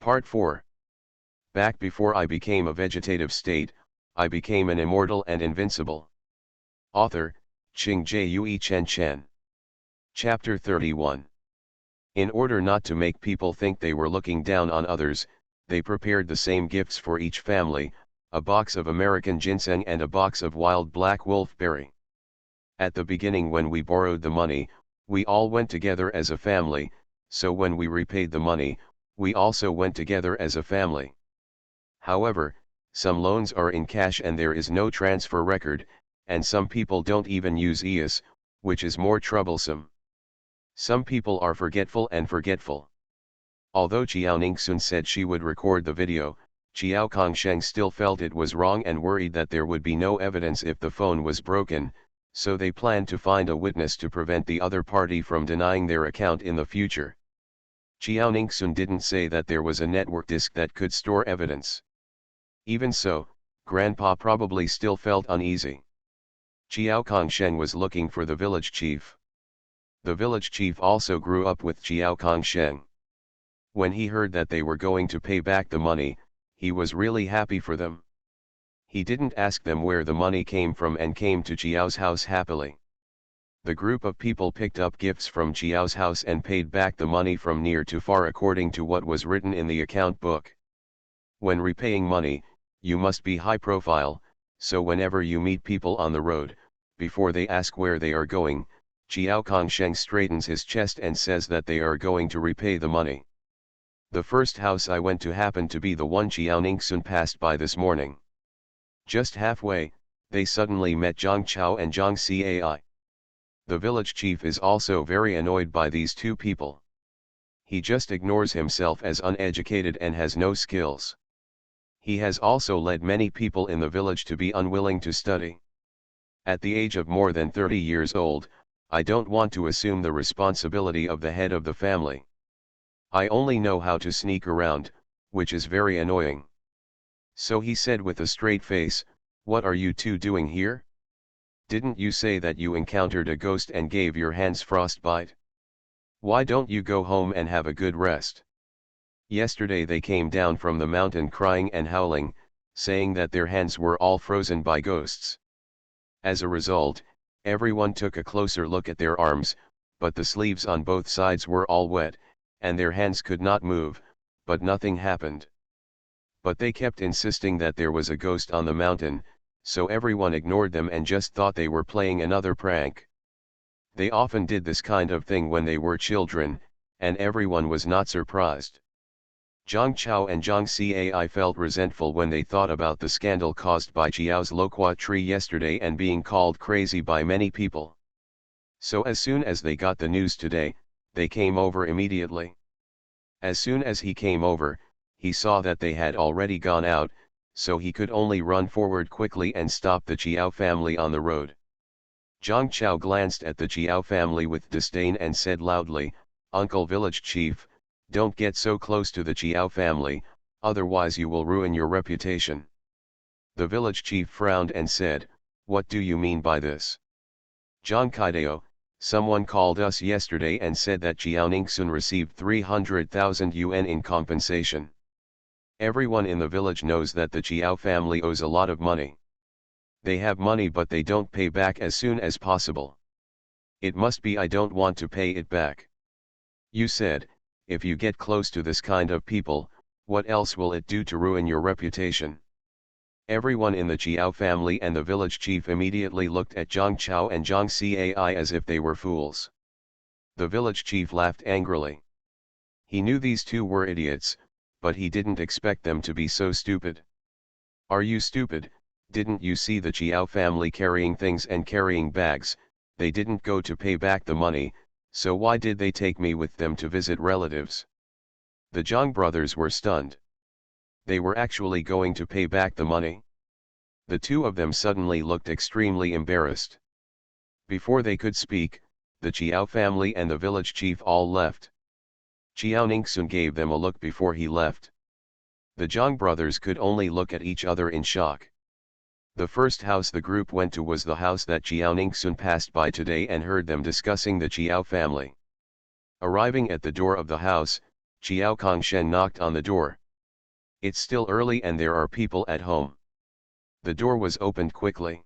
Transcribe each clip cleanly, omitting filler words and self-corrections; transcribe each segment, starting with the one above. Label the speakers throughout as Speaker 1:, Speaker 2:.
Speaker 1: Part 4. Back before I became a vegetative state, I became an immortal and invincible. Author, Ching Jue Chen Chen. Chapter 31. In order not to make people think they were looking down on others, they prepared the same gifts for each family, a box of American ginseng and a box of wild black wolfberry. At the beginning, when we borrowed the money, we all went together as a family, so when we repaid the money, we also went together as a family. However, some loans are in cash and there is no transfer record, and some people don't even use EIS, which is more troublesome. Some people are forgetful. Although Xiaoningsun said she would record the video, Xiao Kongsheng still felt it was wrong and worried that there would be no evidence if the phone was broken, so they planned to find a witness to prevent the other party from denying their account in the future. Xiaoningsun didn't say that there was a network disk that could store evidence. Even so, Grandpa probably still felt uneasy. Xiao Kongsheng was looking for the village chief. The village chief also grew up with Xiao Kongsheng. When he heard that they were going to pay back the money, he was really happy for them. He didn't ask them where the money came from and came to Xiao's house happily. The group of people picked up gifts from Xiao's house and paid back the money from near to far according to what was written in the account book. When repaying money, you must be high profile, so whenever you meet people on the road, before they ask where they are going, Xiao Kongsheng straightens his chest and says that they are going to repay the money. The first house I went to happened to be the one Xiaoningsun passed by this morning. Just halfway, they suddenly met Zhang Chao and Zhang Cai. The village chief is also very annoyed by these two people. He just ignores himself as uneducated and has no skills. He has also led many people in the village to be unwilling to study. At the age of more than 30 years old, I don't want to assume the responsibility of the head of the family. I only know how to sneak around, which is very annoying. So he said with a straight face, "What are you two doing here? Didn't you say that you encountered a ghost and gave your hands frostbite? Why don't you go home and have a good rest? Yesterday they came down from the mountain crying and howling, saying that their hands were all frozen by ghosts. As a result, everyone took a closer look at their arms, but the sleeves on both sides were all wet, and their hands could not move, but nothing happened. But they kept insisting that there was a ghost on the mountain, so everyone ignored them and just thought they were playing another prank. They often did this kind of thing when they were children, and everyone was not surprised." Zhang Chao and Zhang Cai felt resentful when they thought about the scandal caused by Xiao's loquat tree yesterday and being called crazy by many people. So as soon as they got the news today, they came over immediately. As soon as he came over, he saw that they had already gone out, so he could only run forward quickly and stop the Xiao family on the road. Zhang Chao glanced at the Xiao family with disdain and said loudly, "Uncle Village Chief, don't get so close to the Xiao family, otherwise you will ruin your reputation." The village chief frowned and said, "What do you mean by this?" "Zhang Kaidao, someone called us yesterday and said that Xiaoningsun received 300,000 yuan in compensation. Everyone in the village knows that the Xiao family owes a lot of money. They have money but they don't pay back as soon as possible. It must be I don't want to pay it back. You said, if you get close to this kind of people, what else will it do to ruin your reputation?" Everyone in the Xiao family and the village chief immediately looked at Zhang Chao and Zhang Cai as if they were fools. The village chief laughed angrily. He knew these two were idiots, but he didn't expect them to be so stupid. "Are you stupid? Didn't you see the Xiao family carrying things and carrying bags? They didn't go to pay back the money, so why did they take me with them to visit relatives?" The Zhang brothers were stunned. They were actually going to pay back the money. The two of them suddenly looked extremely embarrassed. Before they could speak, the Xiao family and the village chief all left. Xiaoningsun gave them a look before he left. The Zhang brothers could only look at each other in shock. The first house the group went to was the house that Xiaoningsun passed by today and heard them discussing the Xiao family. Arriving at the door of the house, Jiao Kongshen knocked on the door. It's still early and there are people at home. The door was opened quickly.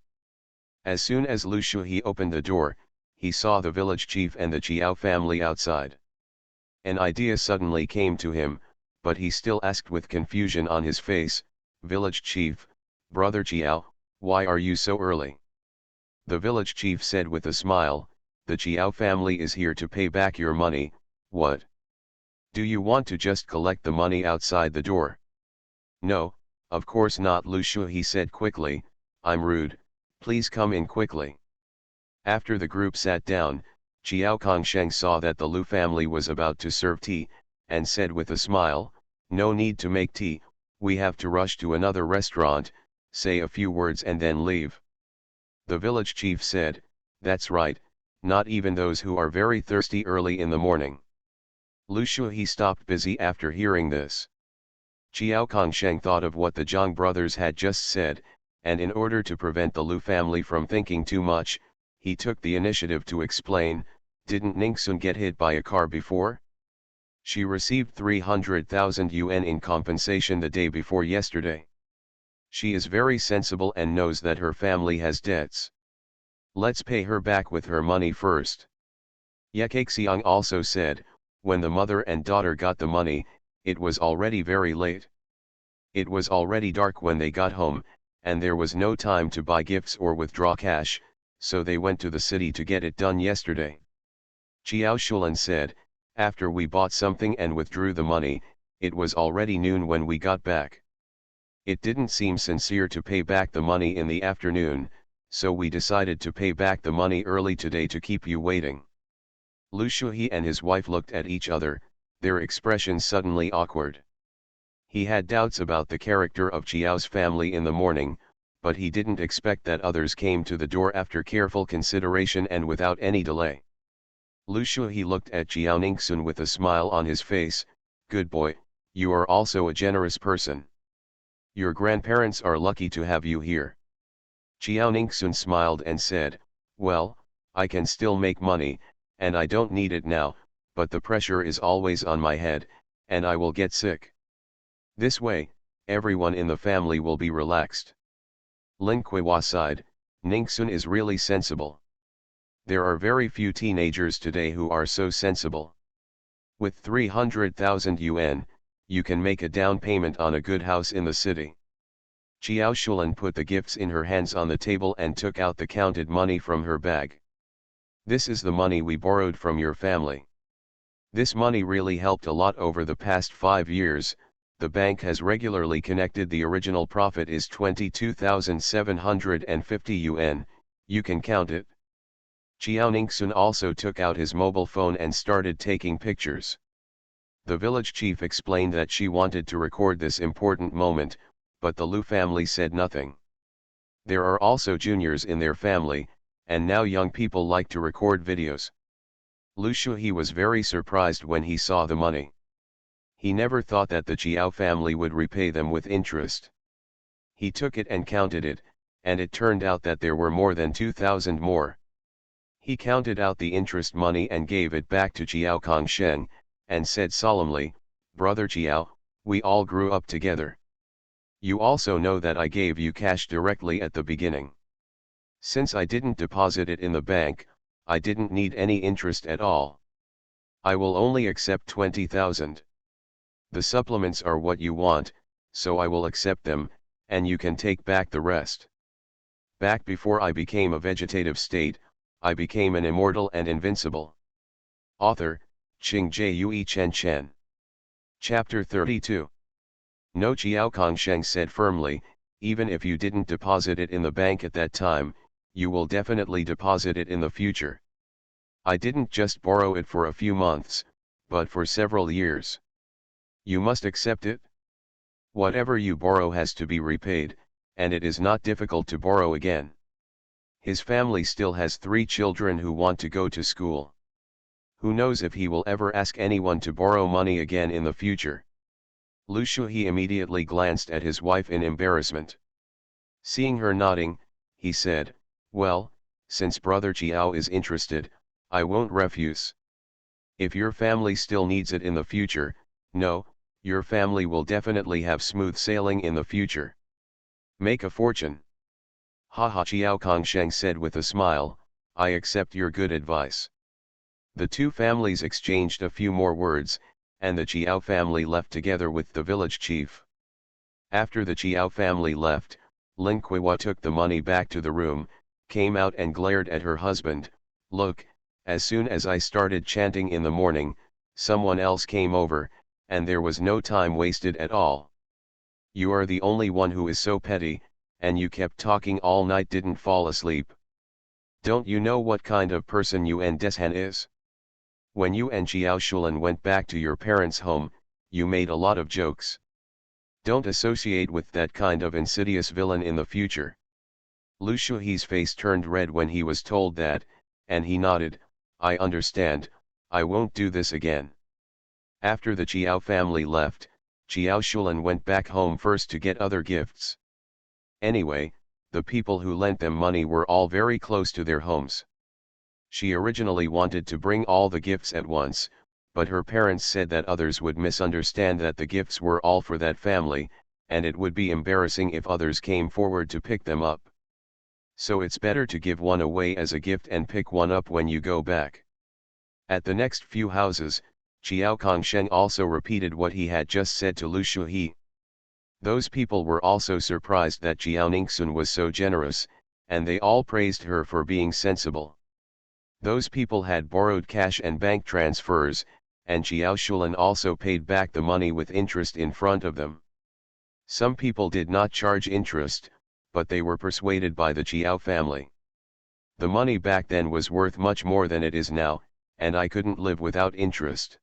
Speaker 1: As soon as Lu Shuhe opened the door, he saw the village chief and the Jiao family outside. An idea suddenly came to him, but he still asked with confusion on his face, "Village chief, brother Jiao, why are you so early?" The village chief said with a smile, "The Jiao family is here to pay back your money. What? Do you want to just collect the money outside the door?" "No, of course not," Lu Shuhe said quickly, "I'm rude, please come in quickly." After the group sat down, Jiao Kongsheng saw that the Lu family was about to serve tea, and said with a smile, "No need to make tea, we have to rush to another restaurant, say a few words and then leave." The village chief said, "That's right, not even those who are very thirsty early in the morning." Lu Shuhe stopped busy after hearing this. Jiao Kongsheng thought of what the Zhang brothers had just said, and in order to prevent the Lu family from thinking too much, he took the initiative to explain, "Didn't Ningxun get hit by a car before? She received 300,000 yuan in compensation the day before yesterday. She is very sensible and knows that her family has debts. Let's pay her back with her money first." Ye Kaixiang also said, when the mother and daughter got the money, it was already very late. It was already dark when they got home, and there was no time to buy gifts or withdraw cash, so they went to the city to get it done yesterday. Jiao Shulan said, "After we bought something and withdrew the money, it was already noon when we got back. It didn't seem sincere to pay back the money in the afternoon, so we decided to pay back the money early today to keep you waiting." Lu Shuhe and his wife looked at each other, their expressions suddenly awkward. He had doubts about the character of Jiao's family in the morning, but he didn't expect that others came to the door after careful consideration and without any delay. Lu Shuhe looked at Jiao Ningxun with a smile on his face, "Good boy, you are also a generous person. Your grandparents are lucky to have you here." Jiao Ningxun smiled and said, "Well, I can still make money, and I don't need it now, but the pressure is always on my head, and I will get sick. This way, everyone in the family will be relaxed." Lin Kuei-hua sighed, "Ningxun is really sensible. There are very few teenagers today who are so sensible. With 300,000 yuan, you can make a down payment on a good house in the city." Jiao Shulan put the gifts in her hands on the table and took out the counted money from her bag. "This is the money we borrowed from your family. This money really helped a lot over the past 5 years. The bank has regularly connected. The original profit is 22,750 yuan, you can count it." Jiao Ningxun also took out his mobile phone and started taking pictures. The village chief explained that she wanted to record this important moment, but the Lu family said nothing. There are also juniors in their family, and now young people like to record videos. Lu Shuhe was very surprised when he saw the money. He never thought that the Jiao family would repay them with interest. He took it and counted it, and it turned out that there were more than 2,000 more. He counted out the interest money and gave it back to Jiao Kongsheng, and said solemnly, "Brother Jiao, we all grew up together. You also know that I gave you cash directly at the beginning. Since I didn't deposit it in the bank, I didn't need any interest at all. I will only accept 20,000. The supplements are what you want, so I will accept them, and you can take back the rest. Back before I became a vegetative state, I became an immortal and invincible." Author, Qing Jue Chen Chen. Chapter 32. "No," Jiao Kongsheng said firmly, "even if you didn't deposit it in the bank at that time, you will definitely deposit it in the future. I didn't just borrow it for a few months, but for several years. You must accept it. Whatever you borrow has to be repaid, and it is not difficult to borrow again." His family still has 3 children who want to go to school. Who knows if he will ever ask anyone to borrow money again in the future. Lu Shuhe immediately glanced at his wife in embarrassment. Seeing her nodding, he said, "Well, since brother Jiao is interested, I won't refuse. If your family still needs it in the future, No, your family will definitely have smooth sailing in the future. Make a fortune. Haha, Chiao Kongsheng said with a smile, I accept your good advice. The two families exchanged a few more words, and the Chiao family left together with the village chief. After the Chiao family left, Lin Kuiwa took the money back to the room, came out and glared at her husband. Look, as soon as I started chanting in the morning, someone else came over, and there was no time wasted at all. You are the only one who is so petty, and you kept talking all night, didn't fall asleep. Don't you know what kind of person you and Deshan is? When you and Xiao Shulan went back to your parents' home, you made a lot of jokes. Don't associate with that kind of insidious villain in the future. Lu Shuhi's face turned red when he was told that, and he nodded, I understand, I won't do this again. After the Chiao family left, Xiao Shulan went back home first to get other gifts. Anyway, the people who lent them money were all very close to their homes. She originally wanted to bring all the gifts at once, but her parents said that others would misunderstand that the gifts were all for that family, and it would be embarrassing if others came forward to pick them up. So it's better to give one away as a gift and pick one up when you go back. At the next few houses, Chiao Kongsheng also repeated what he had just said to Lu Shuhi. Those people were also surprised that Jiao Ningxun was so generous, and they all praised her for being sensible. Those people had borrowed cash and bank transfers, and Xiao Shulan also paid back the money with interest in front of them. Some people did not charge interest, but they were persuaded by the Xiao family. The money back then was worth much more than it is now, and I couldn't live without interest.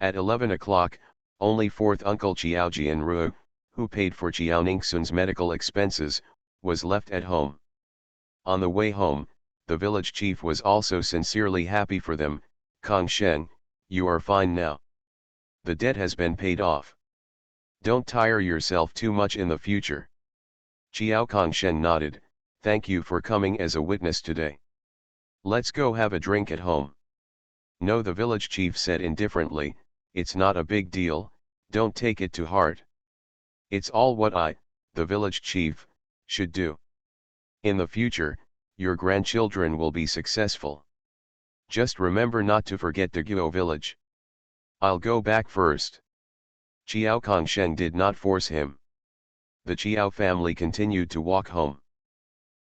Speaker 1: At 11 o'clock, only fourth uncle Xiao Jianru, who paid for Xiao Ningxun's medical expenses, was left at home. On the way home, the village chief was also sincerely happy for them. Kongsheng, you are fine now. The debt has been paid off. Don't tire yourself too much in the future. Chiao Kongsheng nodded, thank you for coming as a witness today. Let's go have a drink at home. No, the village chief said indifferently, it's not a big deal, don't take it to heart. It's all what I, the village chief, should do. In the future, your grandchildren will be successful. Just remember not to forget the Guo village. I'll go back first. Chiao Kongsheng did not force him. The Chiao family continued to walk home.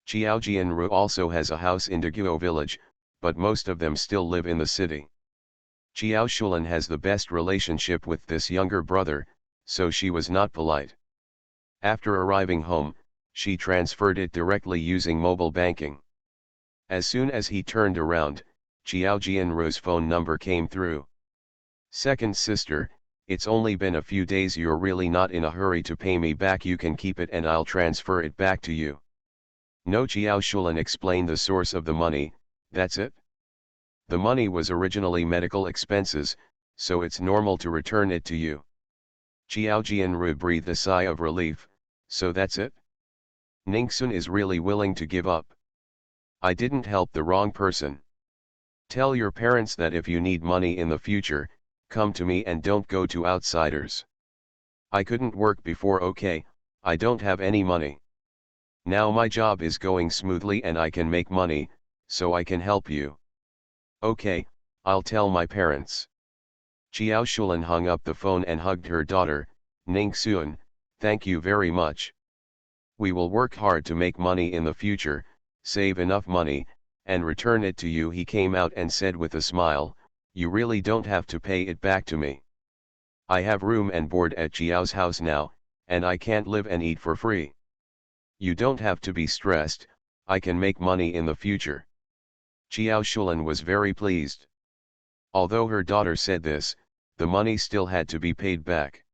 Speaker 1: Chiao Jianru also has a house in Daguo village, but most of them still live in the city. Chiao Shulan has the best relationship with this younger brother, so she was not polite. After arriving home, she transferred it directly using mobile banking. As soon as he turned around, Chiao Jianru's phone number came through. Second sister, it's only been a few days, you're really not in a hurry to pay me back, you can keep it and I'll transfer it back to you. No, Chiao Shulan explained the source of the money, that's it. The money was originally medical expenses, so it's normal to return it to you. Chiao Jianru breathed a sigh of relief, so that's it? Ningxun is really willing to give up. I didn't help the wrong person. Tell your parents that if you need money in the future, come to me and don't go to outsiders. I couldn't work before, okay, I don't have any money. Now my job is going smoothly and I can make money, so I can help you. Okay, I'll tell my parents. Chiao Shulan hung up the phone and hugged her daughter. Ningxun, thank you very much. We will work hard to make money in the future, save enough money, and return it to you. He came out and said with a smile, you really don't have to pay it back to me. I have room and board at Chiao's house now, and I can't live and eat for free. You don't have to be stressed, I can make money in the future. Chiao Shulan was very pleased. Although her daughter said this, the money still had to be paid back.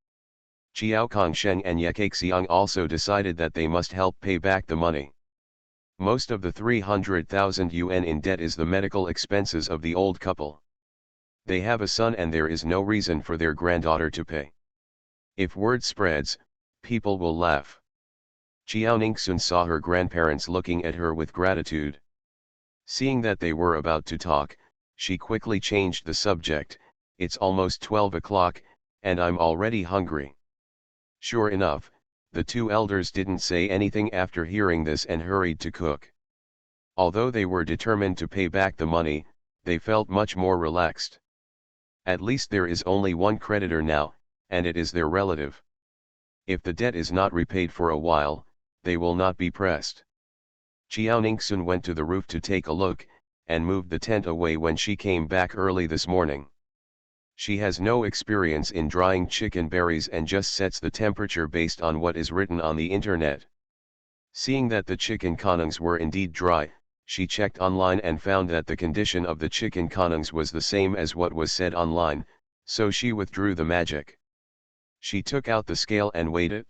Speaker 1: Chiao Kongsheng and Yekaixiang also decided that they must help pay back the money. Most of the 300,000 yuan in debt is the medical expenses of the old couple. They have a son and there is no reason for their granddaughter to pay. If word spreads, people will laugh. Chiao Ningxun saw her grandparents looking at her with gratitude. Seeing that they were about to talk, she quickly changed the subject. It's almost 12 o'clock, and I'm already hungry." Sure enough, the two elders didn't say anything after hearing this and hurried to cook. Although they were determined to pay back the money, they felt much more relaxed. At least there is only one creditor now, and it is their relative. If the debt is not repaid for a while, they will not be pressed. Chiao Ningsun went to the roof to take a look, and moved the tent away when she came back early this morning. She has no experience in drying chicken berries and just sets the temperature based on what is written on the internet. Seeing that the chicken kongs were indeed dry, she checked online and found that the condition of the chicken kongs was the same as what was said online, so she withdrew the magic. She took out the scale and weighed it.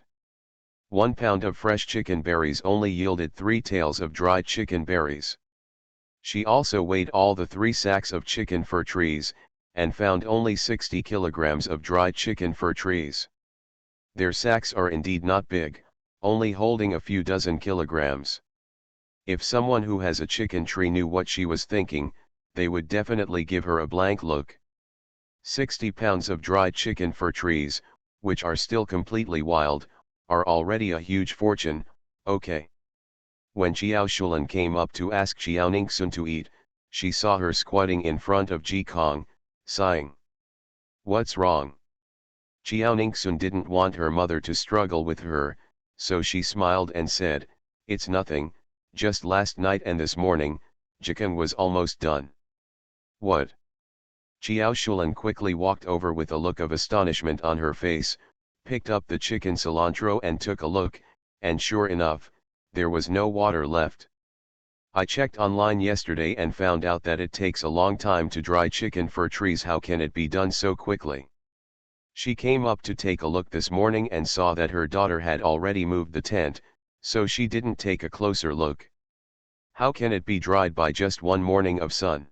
Speaker 1: 1 pound of fresh chicken berries only yielded 3 taels of dried chicken berries. She also weighed all the 3 sacks of chicken fur trees, and found only 60 kilograms of dried chicken fur trees. Their sacks are indeed not big, only holding a few dozen kilograms. If someone who has a chicken tree knew what she was thinking, they would definitely give her a blank look. 60 pounds of dried chicken fur trees, which are still completely wild, are already a huge fortune. Okay. When Chiao Shulan came up to ask Chiao Ningsun to eat, she saw her squatting in front of Ji Kong, sighing. "What's wrong?" Chiao Ningsun didn't want her mother to struggle with her, so she smiled and said, "It's nothing, just last night and this morning, chicken was almost done." "What?" Chiao Shulan quickly walked over with a look of astonishment on her face, picked up the chicken cilantro and took a look, and sure enough, there was no water left. "I checked online yesterday and found out that it takes a long time to dry chicken fur trees. How can it be done so quickly?" She came up to take a look this morning and saw that her daughter had already moved the tent, so she didn't take a closer look. How can it be dried by just one morning of sun?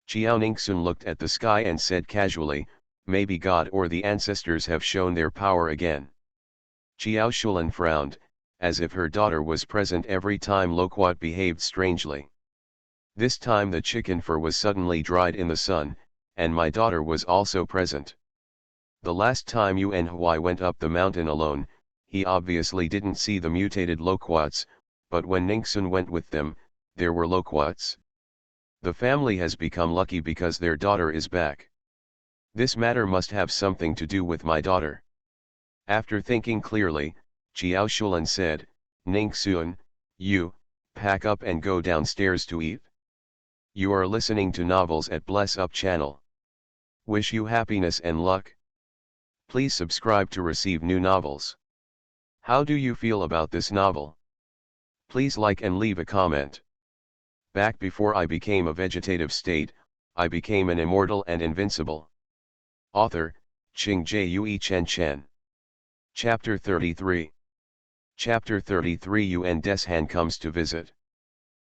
Speaker 1: Chiao Ningsun looked at the sky and said casually, "Maybe God or the ancestors have shown their power again." Chiao Shulan frowned, as if her daughter was present every time Loquat behaved strangely. This time the chicken fur was suddenly dried in the sun, and my daughter was also present. The last time Yuan Huai went up the mountain alone, he obviously didn't see the mutated Loquats, but when Ningsun went with them, there were Loquats. The family has become lucky because their daughter is back. This matter must have something to do with my daughter. After thinking clearly, Chiao Shulan said, "Ningsun, you, pack up and go downstairs to eat." You are listening to Novels at Bless Up channel. Wish you happiness and luck. Please subscribe to receive new novels. How do you feel about this novel? Please like and leave a comment. Back before I became a vegetative state, I became an immortal and invincible. Author, Ching Jue Chen Chen. Chapter 33. Chapter 33. Yuan Deshan comes to visit.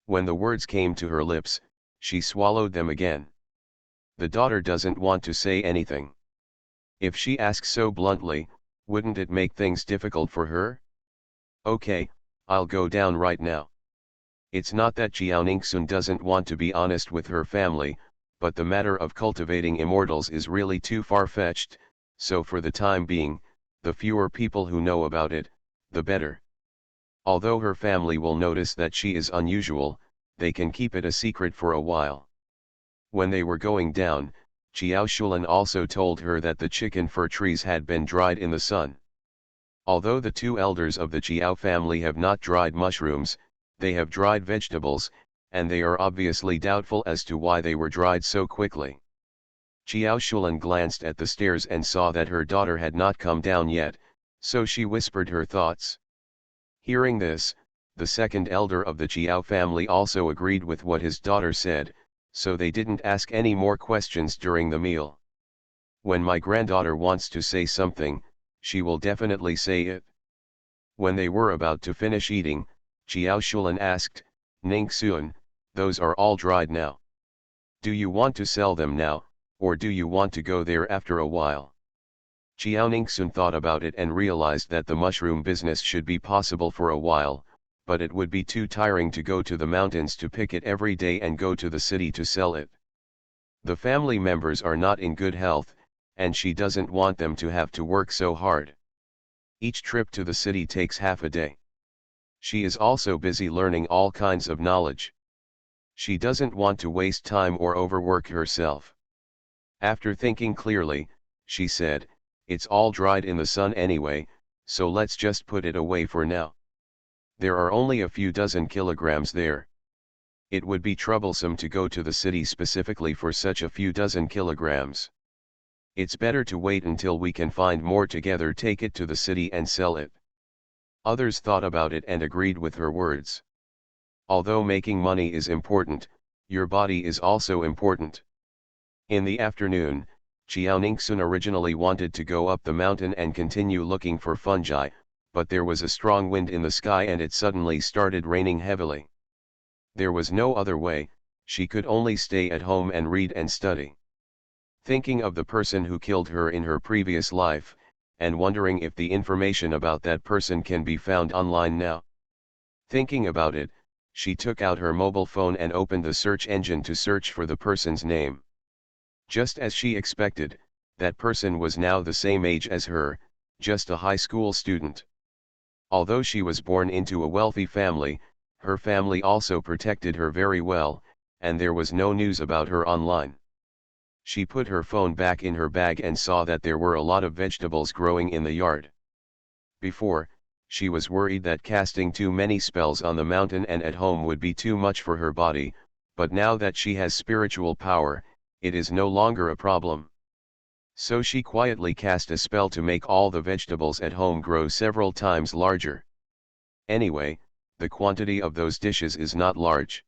Speaker 1: When the words came to her lips, she swallowed them again. The daughter doesn't want to say anything. If she asks so bluntly, wouldn't it make things difficult for her? "Okay, I'll go down right now." It's not that Chiao Ningsun doesn't want to be honest with her family, but the matter of cultivating immortals is really too far-fetched, so for the time being, the fewer people who know about it, the better. Although her family will notice that she is unusual, they can keep it a secret for a while. When they were going down, Chiao Shulan also told her that the chicken fur trees had been dried in the sun. Although the two elders of the Chiao family have not dried mushrooms, they have dried vegetables, and they are obviously doubtful as to why they were dried so quickly. Chiao Shulan glanced at the stairs and saw that her daughter had not come down yet, so she whispered her thoughts. Hearing this, the second elder of the Chiao family also agreed with what his daughter said, so they didn't ask any more questions during the meal. When my granddaughter wants to say something, she will definitely say it. When they were about to finish eating, Chiao Shulan asked, "Ningsun, those are all dried now. Do you want to sell them now, or do you want to go there after a while?" Chiao Ningsun thought about it and realized that the mushroom business should be possible for a while, but it would be too tiring to go to the mountains to pick it every day and go to the city to sell it. The family members are not in good health, and she doesn't want them to have to work so hard. Each trip to the city takes half a day. She is also busy learning all kinds of knowledge. She doesn't want to waste time or overwork herself. After thinking clearly, she said, "It's all dried in the sun anyway, so let's just put it away for now. There are only a few dozen kilograms there. It would be troublesome to go to the city specifically for such a few dozen kilograms. It's better to wait until we can find more together, take it to the city and sell it." Others thought about it and agreed with her words. Although making money is important, your body is also important. In the afternoon, Xiaoningsun originally wanted to go up the mountain and continue looking for fungi, but there was a strong wind in the sky and it suddenly started raining heavily. There was no other way, she could only stay at home and read and study. Thinking of the person who killed her in her previous life, and wondering if the information about that person can be found online now. Thinking about it, she took out her mobile phone and opened the search engine to search for the person's name. Just as she expected, that person was now the same age as her, just a high school student. Although she was born into a wealthy family, her family also protected her very well, and there was no news about her online. She put her phone back in her bag and saw that there were a lot of vegetables growing in the yard. Before, she was worried that casting too many spells on the mountain and at home would be too much for her body, but now that she has spiritual power, it is no longer a problem. So she quietly cast a spell to make all the vegetables at home grow several times larger. Anyway, the quantity of those dishes is not large.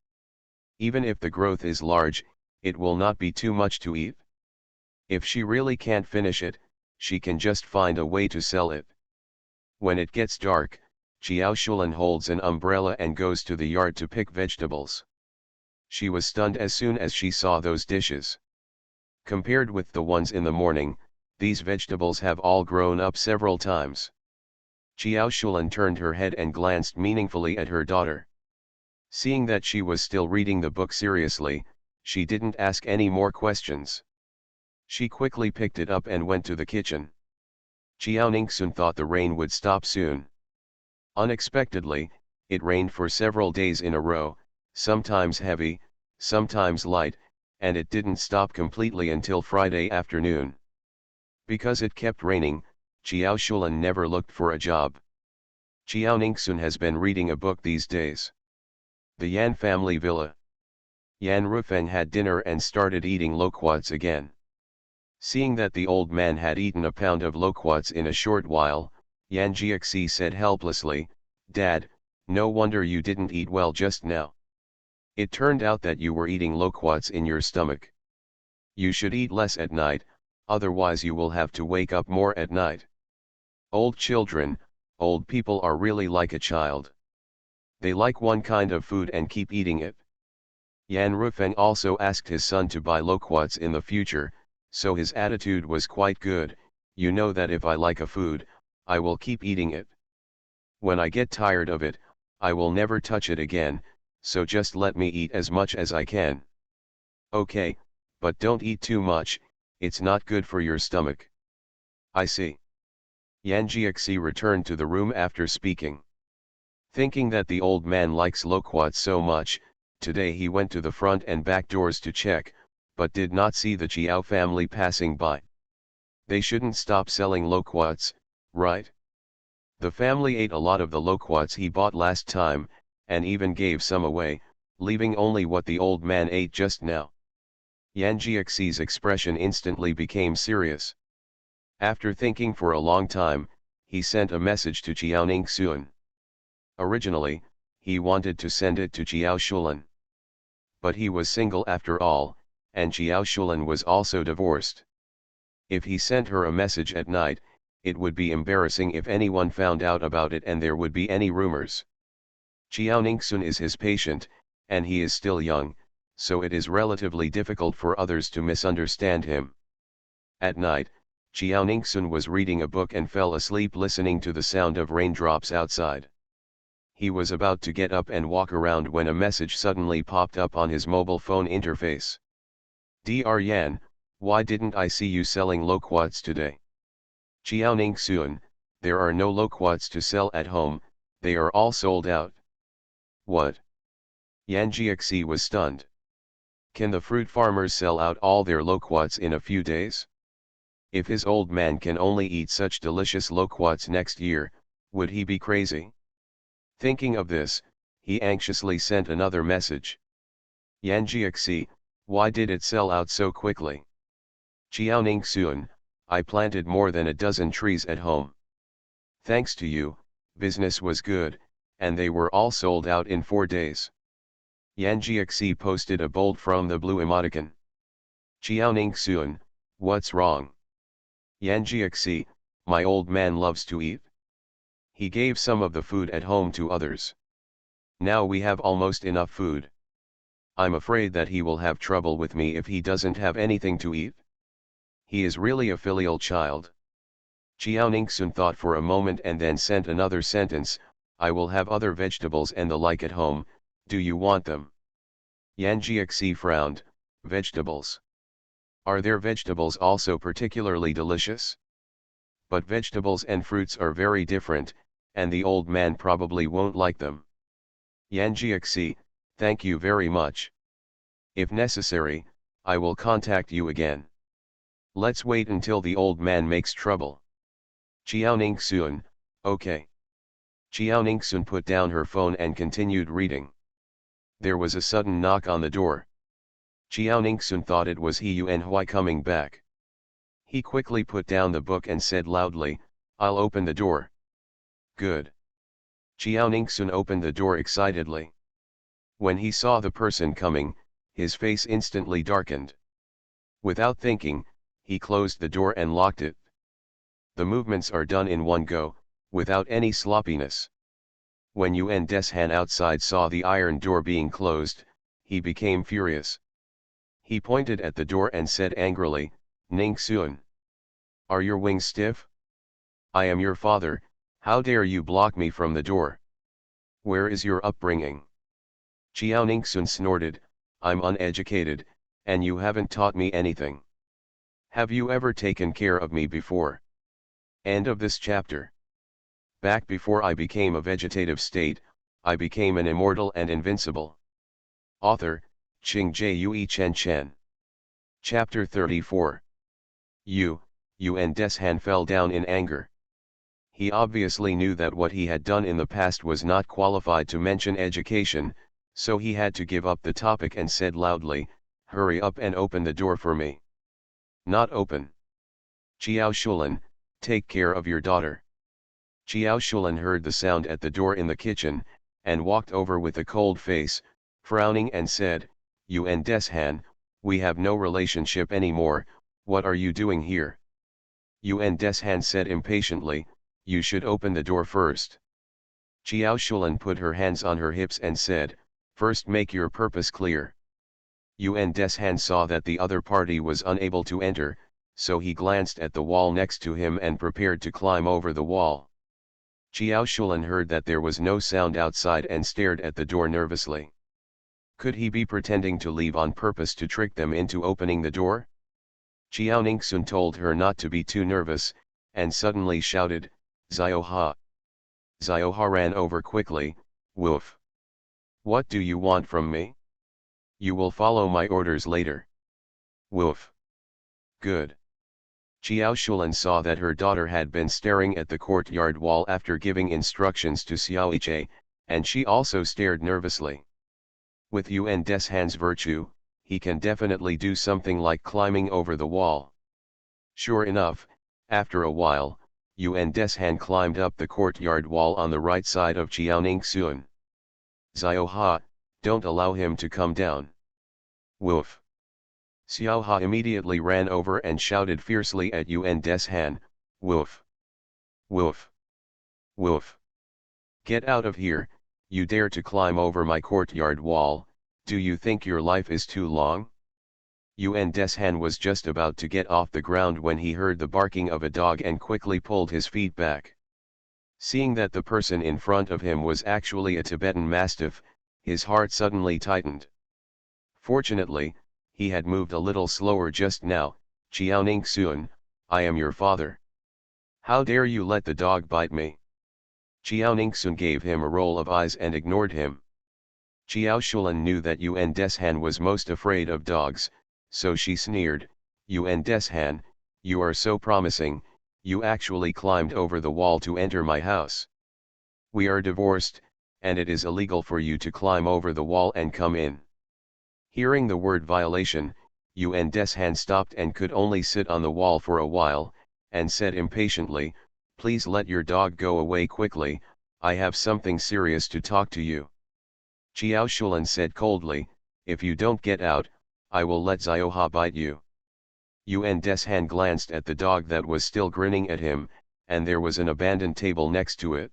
Speaker 1: Even if the growth is large, it will not be too much to eat. If she really can't finish it, she can just find a way to sell it. When it gets dark, Xiao Shulan holds an umbrella and goes to the yard to pick vegetables. She was stunned as soon as she saw those dishes. Compared with the ones in the morning, these vegetables have all grown up several times. Xiao Shulan turned her head and glanced meaningfully at her daughter. Seeing that she was still reading the book seriously, she didn't ask any more questions. She quickly picked it up and went to the kitchen. Xiaoningsun thought the rain would stop soon. Unexpectedly, it rained for several days in a row, sometimes heavy, sometimes light, and it didn't stop completely until Friday afternoon. Because it kept raining, Xiao Shulan never looked for a job. Xiaoningsun has been reading a book these days. The Yan family villa. Yan Rufeng had dinner and started eating loquats again. Seeing that the old man had eaten a pound of loquats in a short while, Yan Jiaxi said helplessly, "Dad, no wonder you didn't eat well just now. It turned out that you were eating loquats in your stomach. You should eat less at night, otherwise you will have to wake up more at night. Old people are really like a child. They like one kind of food and keep eating it." Yan Rufeng also asked his son to buy loquats in the future, so his attitude was quite good. "You know that if I like a food, I will keep eating it. When I get tired of it, I will never touch it again, so just let me eat as much as I can." "Okay, but don't eat too much, it's not good for your stomach." "I see." Yan Jiaxi returned to the room after speaking. Thinking that the old man likes loquats so much, today he went to the front and back doors to check, but did not see the Chiao family passing by. They shouldn't stop selling loquats, right? The family ate a lot of the loquats he bought last time, and even gave some away, leaving only what the old man ate just now. Yan Jiaxi's expression instantly became serious. After thinking for a long time, he sent a message to Xiaoningsun. Originally, he wanted to send it to Xiao Shulan. But he was single after all, and Xiao Shulan was also divorced. If he sent her a message at night, it would be embarrassing if anyone found out about it and there would be any rumors. Xiaoningsun is his patient, and he is still young, so it is relatively difficult for others to misunderstand him. At night, Xiaoningsun was reading a book and fell asleep listening to the sound of raindrops outside. He was about to get up and walk around when a message suddenly popped up on his mobile phone interface. "Dr. Yan, Why didn't I see you selling loquats today? Qiaoning Suan, there are no loquats to sell at home, they are all sold out. What? Yan Jiaxi was stunned. Can the fruit farmers sell out all their loquats in a few days? If his old man can only eat such delicious loquats next year, would he be crazy? Thinking of this, he anxiously sent another message. Yan Jiaxi, why did it sell out so quickly? Qiaoning Suan, I planted more than a dozen trees at home. Thanks to you, business was good, and they were all sold out in 4 days. Yan Jiaxi posted a bold from the blue emoticon. Qiaoning Suan, what's wrong? Yan Jiaxi, my old man loves to eat. He gave some of the food at home to others. Now we have almost enough food. I'm afraid that he will have trouble with me if he doesn't have anything to eat. He is really a filial child. Qiaoning Sun thought for a moment and then sent another sentence, I will have other vegetables and the like at home, do you want them? Yan Jiaxi frowned, vegetables. Are their vegetables also particularly delicious? But vegetables and fruits are very different, and the old man probably won't like them. Yan Jiaxi, thank you very much. If necessary, I will contact you again. Let's wait until the old man makes trouble. Qiaoning Sun, okay. Qiaoning Sun put down her phone and continued reading. There was a sudden knock on the door. Qiaoning Sun thought it was He Yunhui coming back. He quickly put down the book and said loudly, I'll open the door. Good. Qiaoning Sun opened the door excitedly. When he saw the person coming, his face instantly darkened. Without thinking, he closed the door and locked it. The movements are done in one go, without any sloppiness. When Yuan Deshan outside saw the iron door being closed, he became furious. He pointed at the door and said angrily, Ning Suan. Are your wings stiff? I am your father, how dare you block me from the door? Where is your upbringing? Qiaoning Sun snorted, I'm uneducated, and you haven't taught me anything. Have you ever taken care of me before? End of this chapter. Back before I became a vegetative state, I became an immortal and invincible. Author, Qingjie Chen Chen. Chapter 34. Yuan Deshan fell down in anger. He obviously knew that what he had done in the past was not qualified to mention education, so he had to give up the topic and said loudly, hurry up and open the door for me. Not open. Qiao Shulan, take care of your daughter. Qiao Shulan heard the sound at the door in the kitchen, and walked over with a cold face, frowning and said, Yuan Deshan, we have no relationship anymore, what are you doing here? Yuan Deshan said impatiently, you should open the door first. Qiao Shulan put her hands on her hips and said, first make your purpose clear. Yuan Deshan saw that the other party was unable to enter, so he glanced at the wall next to him and prepared to climb over the wall. Qiao Shulan heard that there was no sound outside and stared at the door nervously. Could he be pretending to leave on purpose to trick them into opening the door? Qiaoning Sun told her not to be too nervous, and suddenly shouted, Zioha. Zioha ran over quickly, woof. What do you want from me? You will follow my orders later. Woof. Good. Qiao Shulan saw that her daughter had been staring at the courtyard wall after giving instructions to Xiao Iche, and she also stared nervously. With Yuan Deshan's virtue, he can definitely do something like climbing over the wall. Sure enough, after a while, Yuan Deshan climbed up the courtyard wall on the right side of Qiaoning Sun. Zioha, don't allow him to come down. Woof. Xiaoha immediately ran over and shouted fiercely at Yuan Deshan, woof. Woof. Woof. Get out of here, you dare to climb over my courtyard wall, do you think your life is too long? Yuan Deshan was just about to get off the ground when he heard the barking of a dog and quickly pulled his feet back. Seeing that the person in front of him was actually a Tibetan Mastiff, his heart suddenly tightened. Fortunately, he had moved a little slower just now, Chiao Ningxuan, I am your father. How dare you let the dog bite me? Chiao Ningxun gave him a roll of eyes and ignored him. Chiao Shulan knew that Yuan Deshan was most afraid of dogs, so she sneered, Yuan Deshan, you are so promising, you actually climbed over the wall to enter my house. We are divorced, and it is illegal for you to climb over the wall and come in. Hearing the word violation, Yuan Deshan stopped and could only sit on the wall for a while, and said impatiently, please let your dog go away quickly, I have something serious to talk to you. Chiao Shulan said coldly, if you don't get out, I will let Zioha bite you. Yuan Deshan glanced at the dog that was still grinning at him, and there was an abandoned table next to it.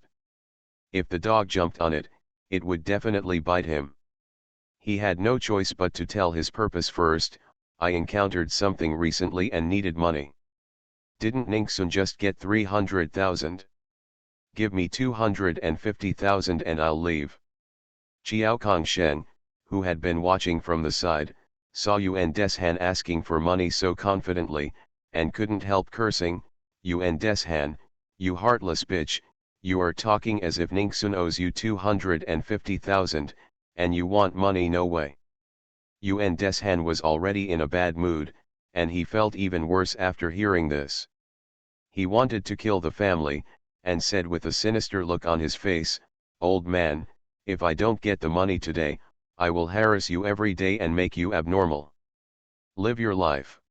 Speaker 1: If the dog jumped on it, it would definitely bite him. He had no choice but to tell his purpose first, I encountered something recently and needed money. Didn't Ningxun just get 300,000? Give me 250,000 and I'll leave. Chiao Kongshen, who had been watching from the side, saw Yuan Deshan asking for money so confidently, and couldn't help cursing, Yuan Deshan, you heartless bitch, you are talking as if Ningxun owes you 250,000, and you want money no way. Yuan Deshan was already in a bad mood, and he felt even worse after hearing this. He wanted to kill the family, and said with a sinister look on his face, old man, if I don't get the money today, I will harass you every day and make you abnormal. Live your life.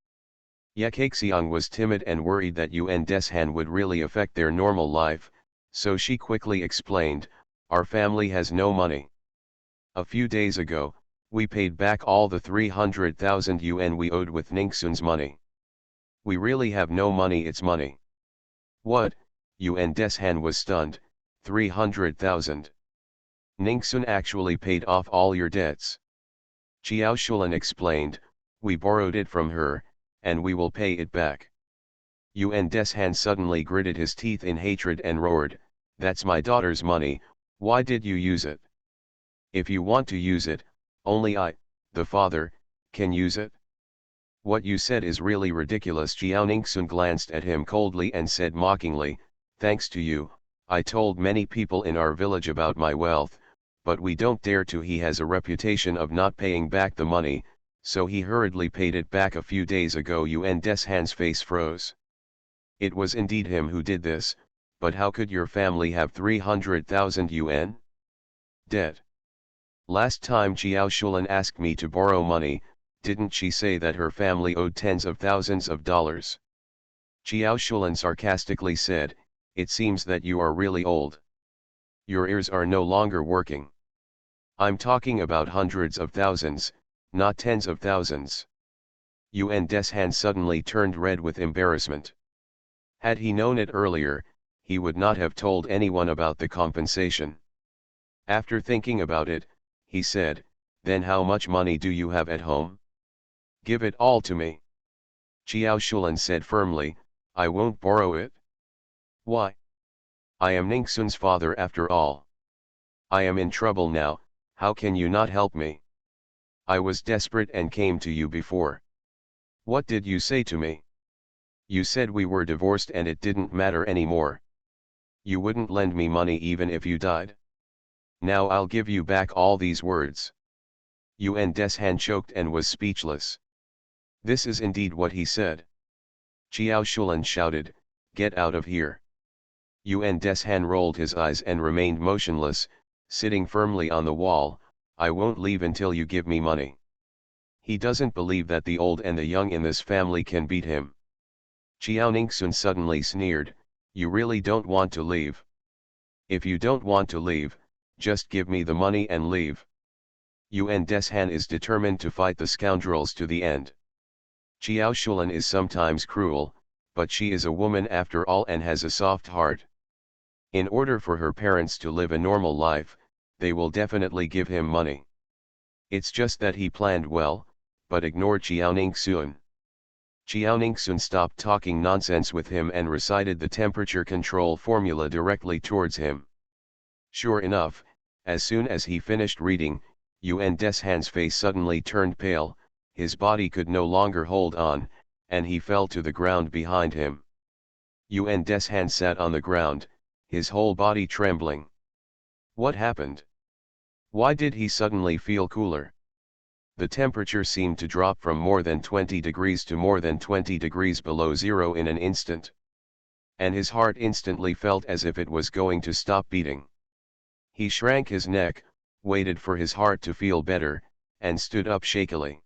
Speaker 1: Ye Kaixiang was timid and worried that Yuan Deshan would really affect their normal life, so she quickly explained, our family has no money. A few days ago, we paid back all the 300,000 yuan we owed with Ningxun's money. We really have no money, it's money. What? Yuan Deshan was stunned, 300,000. Ningxun actually paid off all your debts. Chiao Shulan explained, we borrowed it from her, and we will pay it back. Yuan Deshan suddenly gritted his teeth in hatred and roared, that's my daughter's money, why did you use it? If you want to use it, only I, the father, can use it. What you said is really ridiculous. Chiao Ningxun glanced at him coldly and said mockingly, thanks to you, I told many people in our village about my wealth, but we don't dare to. He has a reputation of not paying back the money, so he hurriedly paid it back a few days ago. Yuan Deshan's face froze. It was indeed him who did this, but how could your family have 300,000 yuan? Dead. Last time Chiao Shulan asked me to borrow money, didn't she say that her family owed tens of thousands of dollars? Chiao Shulan sarcastically said, it seems that you are really old. Your ears are no longer working. I'm talking about hundreds of thousands, not tens of thousands. Yuan Deshan suddenly turned red with embarrassment. Had he known it earlier, he would not have told anyone about the compensation. After thinking about it, he said, then how much money do you have at home? Give it all to me. Chiao Shulan said firmly, I won't borrow it. Why? I am Ningxun's father after all. I am in trouble now, how can you not help me? I was desperate and came to you before. What did you say to me? You said we were divorced and it didn't matter anymore. You wouldn't lend me money even if you died. Now I'll give you back all these words. Yuan Deshan choked and was speechless. This is indeed what he said. Chiao Shulan shouted, get out of here. Yuan Deshan rolled his eyes and remained motionless, sitting firmly on the wall, I won't leave until you give me money. He doesn't believe that the old and the young in this family can beat him. Chiao Ningxun suddenly sneered, you really don't want to leave? If you don't want to leave, just give me the money and leave. Yuan Deshan is determined to fight the scoundrels to the end. Chiao Shulan is sometimes cruel, but she is a woman after all and has a soft heart. In order for her parents to live a normal life, they will definitely give him money. It's just that he planned well, but ignored Chiao Ningxun. Chiao Ningxun stopped talking nonsense with him and recited the temperature control formula directly towards him. Sure enough, as soon as he finished reading, Yuan Deshan's face suddenly turned pale, his body could no longer hold on, and he fell to the ground behind him. Yuan Deshan sat on the ground, his whole body trembling. What happened? Why did he suddenly feel cooler? The temperature seemed to drop from more than 20 degrees to more than 20 degrees below zero in an instant. And his heart instantly felt as if it was going to stop beating. He shrank his neck, waited for his heart to feel better, and stood up shakily.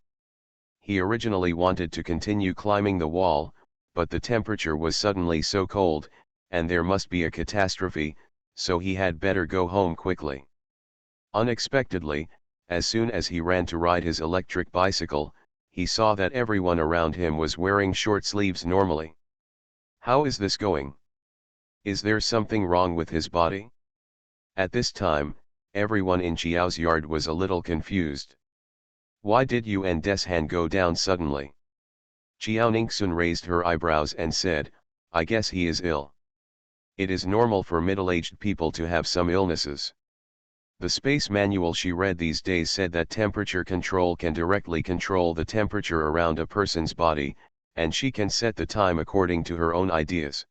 Speaker 1: He originally wanted to continue climbing the wall, but the temperature was suddenly so cold, and there must be a catastrophe, so he had better go home quickly. Unexpectedly, as soon as he ran to ride his electric bicycle, he saw that everyone around him was wearing short sleeves normally. How is this going? Is there something wrong with his body? At this time, everyone in Qiao's yard was a little confused. Why did Yuan Deshan go down suddenly? Qiao Ningxun raised her eyebrows and said, I guess he is ill. It is normal for middle-aged people to have some illnesses. The space manual she read these days said that temperature control can directly control the temperature around a person's body, and she can set the time according to her own ideas.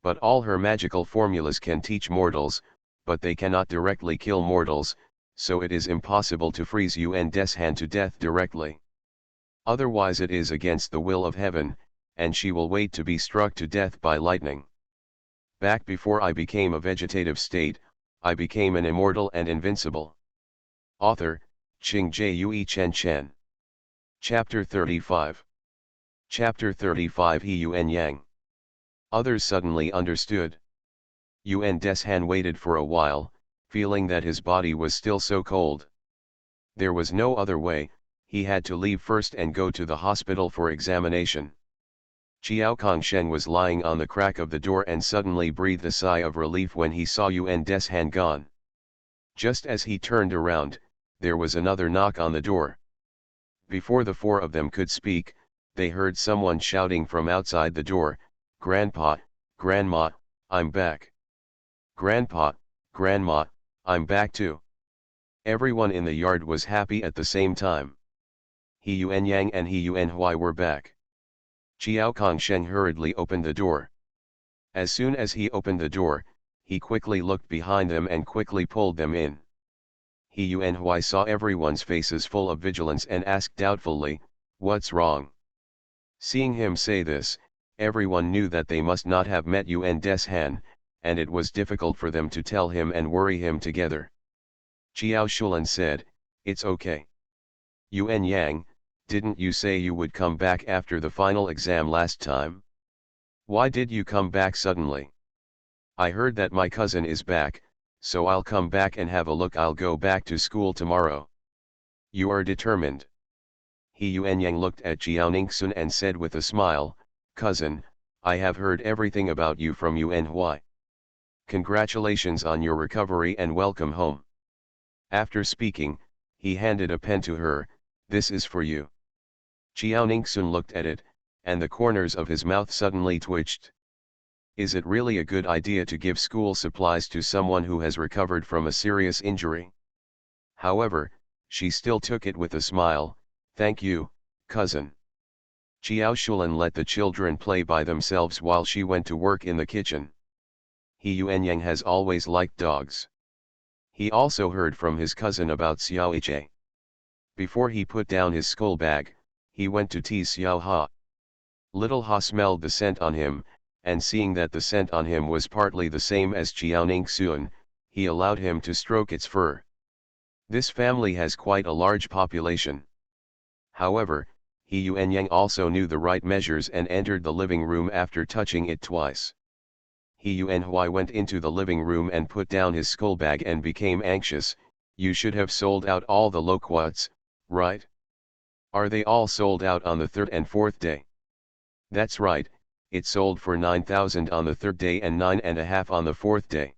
Speaker 1: But all her magical formulas can teach mortals, but they cannot directly kill mortals, so it is impossible to freeze Yuan Deshan to death directly. Otherwise it is against the will of heaven, and she will wait to be struck to death by lightning. Back before I became a vegetative state, I became an immortal and invincible. Author, Qing Jue Chen Chen. Chapter 35. Chapter 35 He Yuan Yang. Others suddenly understood. Yuan Deshan waited for a while, feeling that his body was still so cold. There was no other way, he had to leave first and go to the hospital for examination. Qiao Kongshen was lying on the crack of the door and suddenly breathed a sigh of relief when he saw Yuan Deshan gone. Just as he turned around, there was another knock on the door. Before the four of them could speak, they heard someone shouting from outside the door, Grandpa, Grandma, I'm back. Grandpa, Grandma, I'm back too. Everyone in the yard was happy at the same time. He Yuan Yang and He Yuan Hui were back. Qiao Kongshen hurriedly opened the door. As soon as he opened the door, he quickly looked behind them and quickly pulled them in. He Yuan Hui saw everyone's faces full of vigilance and asked doubtfully, what's wrong? Seeing him say this, everyone knew that they must not have met Yuan Deshan, and it was difficult for them to tell him and worry him together. Qiao Shulan said, it's okay. Yuan Yang, didn't you say you would come back after the final exam last time? Why did you come back suddenly? I heard that my cousin is back, so I'll come back and have a look. I'll go back to school tomorrow. You are determined. He Yuan Yang looked at Qiao Ningxun and said with a smile, cousin, I have heard everything about you from Yuan Hui. Congratulations on your recovery and welcome home. After speaking, he handed a pen to her, this is for you. Qiao Ningxun looked at it, and the corners of his mouth suddenly twitched. Is it really a good idea to give school supplies to someone who has recovered from a serious injury? However, she still took it with a smile, thank you, cousin. Qiao Shulan let the children play by themselves while she went to work in the kitchen. He Yuan Yang has always liked dogs. He also heard from his cousin about Xiao He. Before he put down his school bag, he went to tease Xiao Ha. Little Ha smelled the scent on him, and seeing that the scent on him was partly the same as Qiao Ningxun, he allowed him to stroke its fur. This family has quite a large population. However, He Yuan Yang also knew the right measures and entered the living room after touching it twice. He Yuan Hui went into the living room and put down his school bag and became anxious. You should have sold out all the loquats, right? Are they all sold out on the third and fourth day? That's right, it sold for 9,000 on the third day and 9.5 on the fourth day.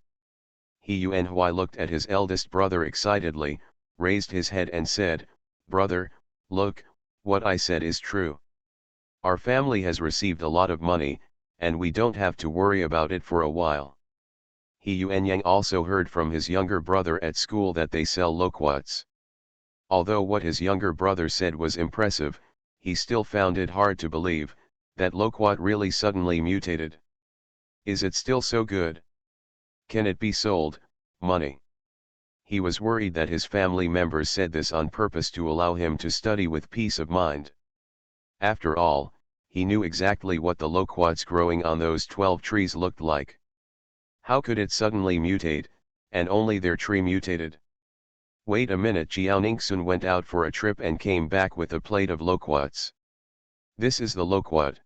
Speaker 1: He Yuan Hui looked at his eldest brother excitedly, raised his head and said, brother, look, what I said is true. Our family has received a lot of money, and we don't have to worry about it for a while. He Yuan Yang also heard from his younger brother at school that they sell loquats. Although what his younger brother said was impressive, he still found it hard to believe, That loquat really suddenly mutated. Is it still so good? Can it be sold? Money. He was worried that his family members said this on purpose to allow him to study with peace of mind. After all, he knew exactly what the loquats growing on those 12 trees looked like. How could it suddenly mutate, and only their tree mutated? Wait a minute, Jiao Ningxun went out for a trip and came back with a plate of loquats. This is the loquat.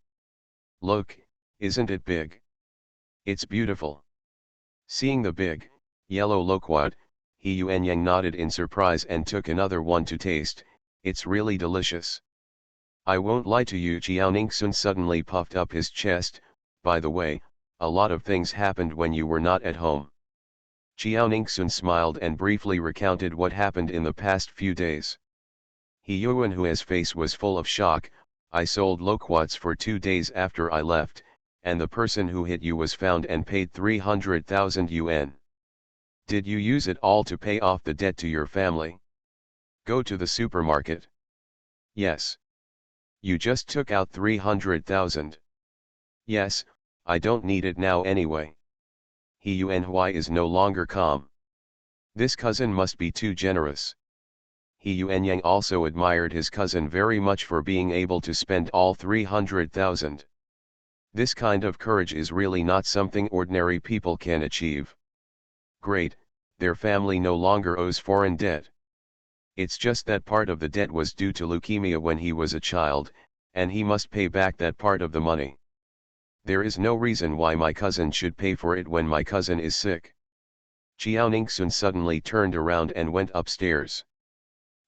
Speaker 1: Look, isn't it big? It's beautiful. Seeing the big, yellow loquat, He Yuanyang nodded in surprise and took another one to taste. It's really delicious. I won't lie to you, Jiao Ningxun suddenly puffed up his chest. By the way, a lot of things happened when you were not at home. Jiao Ningxun smiled and briefly recounted what happened in the past few days. He Yuanhua's face was full of shock. I sold loquats for 2 days after I left, and the person who hit you was found and paid 300,000 yuan. Did you use it all to pay off the debt to your family? Go to the supermarket. Yes. You just took out 300,000. Yes, I don't need it now anyway. He Yuanhui is no longer calm. This cousin must be too generous. He Yuanyang also admired his cousin very much for being able to spend all 300,000. This kind of courage is really not something ordinary people can achieve. Great, their family no longer owes foreign debt. It's just that part of the debt was due to leukemia when he was a child, and he must pay back that part of the money. There is no reason why my cousin should pay for it when my cousin is sick. Jiao Ningxun suddenly turned around and went upstairs.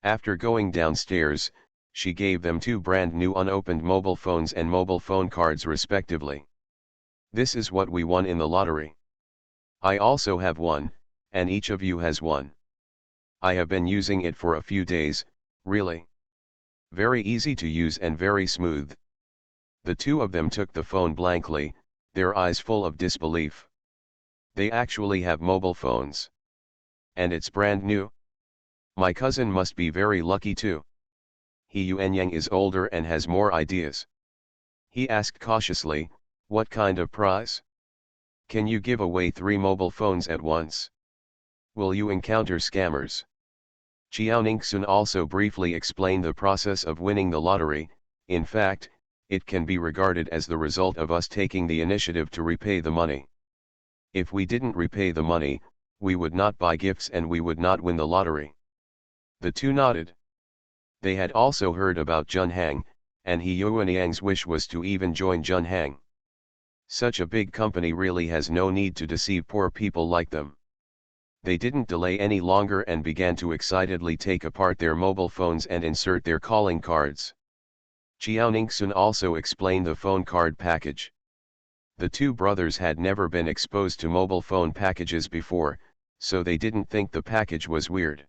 Speaker 1: After going downstairs, she gave them 2 brand new unopened mobile phones and mobile phone cards respectively. This is what we won in the lottery. I also have one, and each of you has one. I have been using it for a few days, really. Very easy to use and very smooth. The 2 of them took the phone blankly, their eyes full of disbelief. They actually have mobile phones. And it's brand new? My cousin must be very lucky too. He Yuanyang is older and has more ideas. He asked cautiously, what kind of prize? Can you give away 3 mobile phones at once? Will you encounter scammers? Jiao Ningxun also briefly explained the process of winning the lottery. In fact, it can be regarded as the result of us taking the initiative to repay the money. If we didn't repay the money, we would not buy gifts and we would not win the lottery. The 2 nodded. They had also heard about Junhang, and He Yuanyang's wish was to even join Junhang. Such a big company really has no need to deceive poor people like them. They didn't delay any longer and began to excitedly take apart their mobile phones and insert their calling cards. Jiao Ningxun also explained the phone card package. The 2 brothers had never been exposed to mobile phone packages before, so they didn't think the package was weird.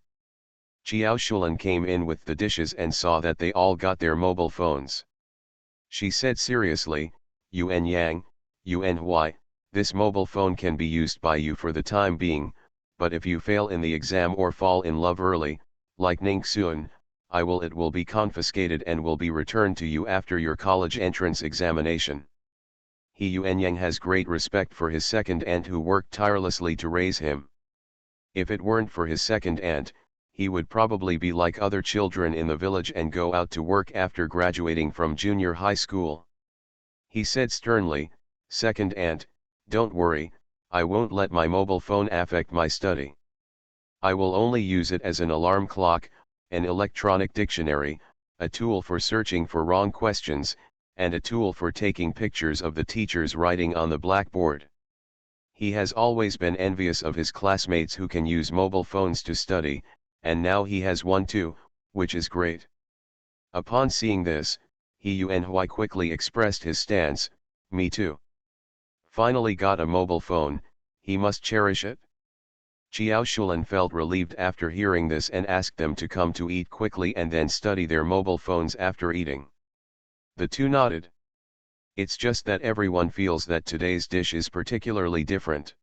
Speaker 1: Jiao Shulan came in with the dishes and saw that they all got their mobile phones. She said seriously, Yuanyang, Yuanhui, this mobile phone can be used by you for the time being, but if you fail in the exam or fall in love early, like Ningxun, it will be confiscated and will be returned to you after your college entrance examination. He Yuanyang has great respect for his second aunt who worked tirelessly to raise him. If it weren't for his second aunt, he would probably be like other children in the village and go out to work after graduating from junior high school. He said sternly, second aunt, don't worry, I won't let my mobile phone affect my study. I will only use it as an alarm clock, an electronic dictionary, a tool for searching for wrong questions, and a tool for taking pictures of the teachers writing on the blackboard. He has always been envious of his classmates who can use mobile phones to study, and now he has one too, which is great. Upon seeing this, He Yuanhui quickly expressed his stance, me too. Finally got a mobile phone, he must cherish it. Jiao Shulan felt relieved after hearing this and asked them to come to eat quickly and then study their mobile phones after eating. The 2 nodded. It's just that everyone feels that today's dish is particularly different.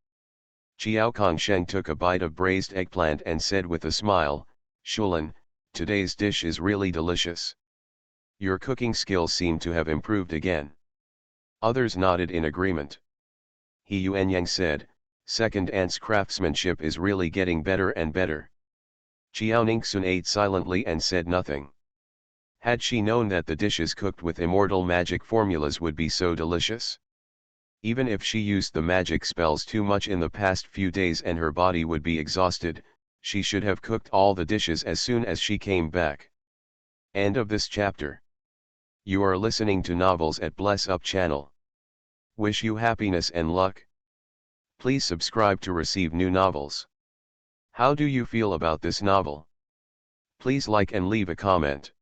Speaker 1: Jiao Kongsheng took a bite of braised eggplant and said with a smile, Shulan, today's dish is really delicious. Your cooking skills seem to have improved again. Others nodded in agreement. He Yuan Yang said, second aunt's craftsmanship is really getting better and better. Chiao Ningxun ate silently and said nothing. Had she known that the dishes cooked with immortal magic formulas would be so delicious? Even if she used the magic spells too much in the past few days and her body would be exhausted, she should have cooked all the dishes as soon as she came back. End of this chapter. You are listening to Novels at Bless Up channel. Wish you happiness and luck. Please subscribe to receive new novels. How do you feel about this novel? Please like and leave a comment.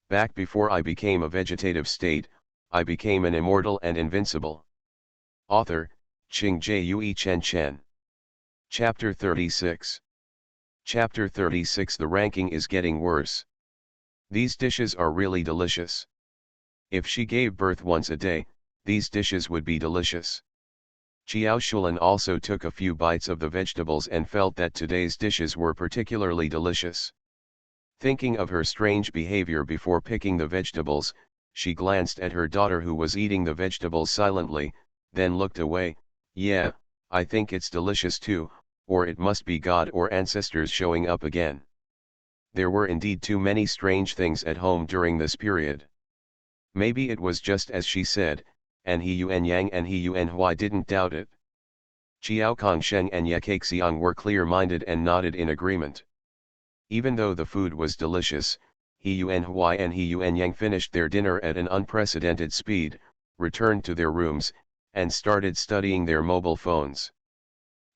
Speaker 1: Back before I became a vegetative state, I became an immortal and invincible. Author, Qing Jue Chen Chen. Chapter 36. Chapter 36. The ranking is getting worse. These dishes are really delicious. If she gave birth once a day, these dishes would be delicious. Xiao Shulan also took a few bites of the vegetables and felt that today's dishes were particularly delicious. Thinking of her strange behavior before picking the vegetables, she glanced at her daughter who was eating the vegetables silently, then looked away. Yeah, I think it's delicious too, or it must be God or ancestors showing up again. There were indeed too many strange things at home during this period. Maybe it was just as she said, and He Yuan Yang and He Yuan Hui didn't doubt it. Chiao Kongsheng and Ye Kaixiang were clear-minded and nodded in agreement. Even though the food was delicious, He Yuan Hui and He Yuan Yang finished their dinner at an unprecedented speed, returned to their rooms, and started studying their mobile phones.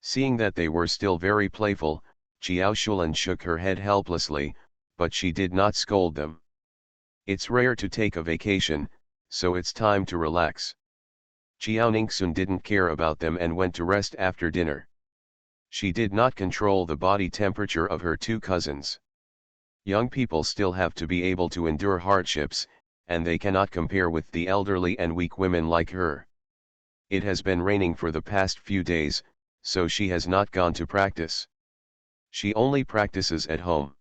Speaker 1: Seeing that they were still very playful, Xiao Shulan shook her head helplessly, but she did not scold them. It's rare to take a vacation, so it's time to relax. Chiao Ningxun didn't care about them and went to rest after dinner. She did not control the body temperature of her two cousins. Young people still have to be able to endure hardships, and they cannot compare with the elderly and weak women like her. It has been raining for the past few days, so she has not gone to practice. She only practices at home.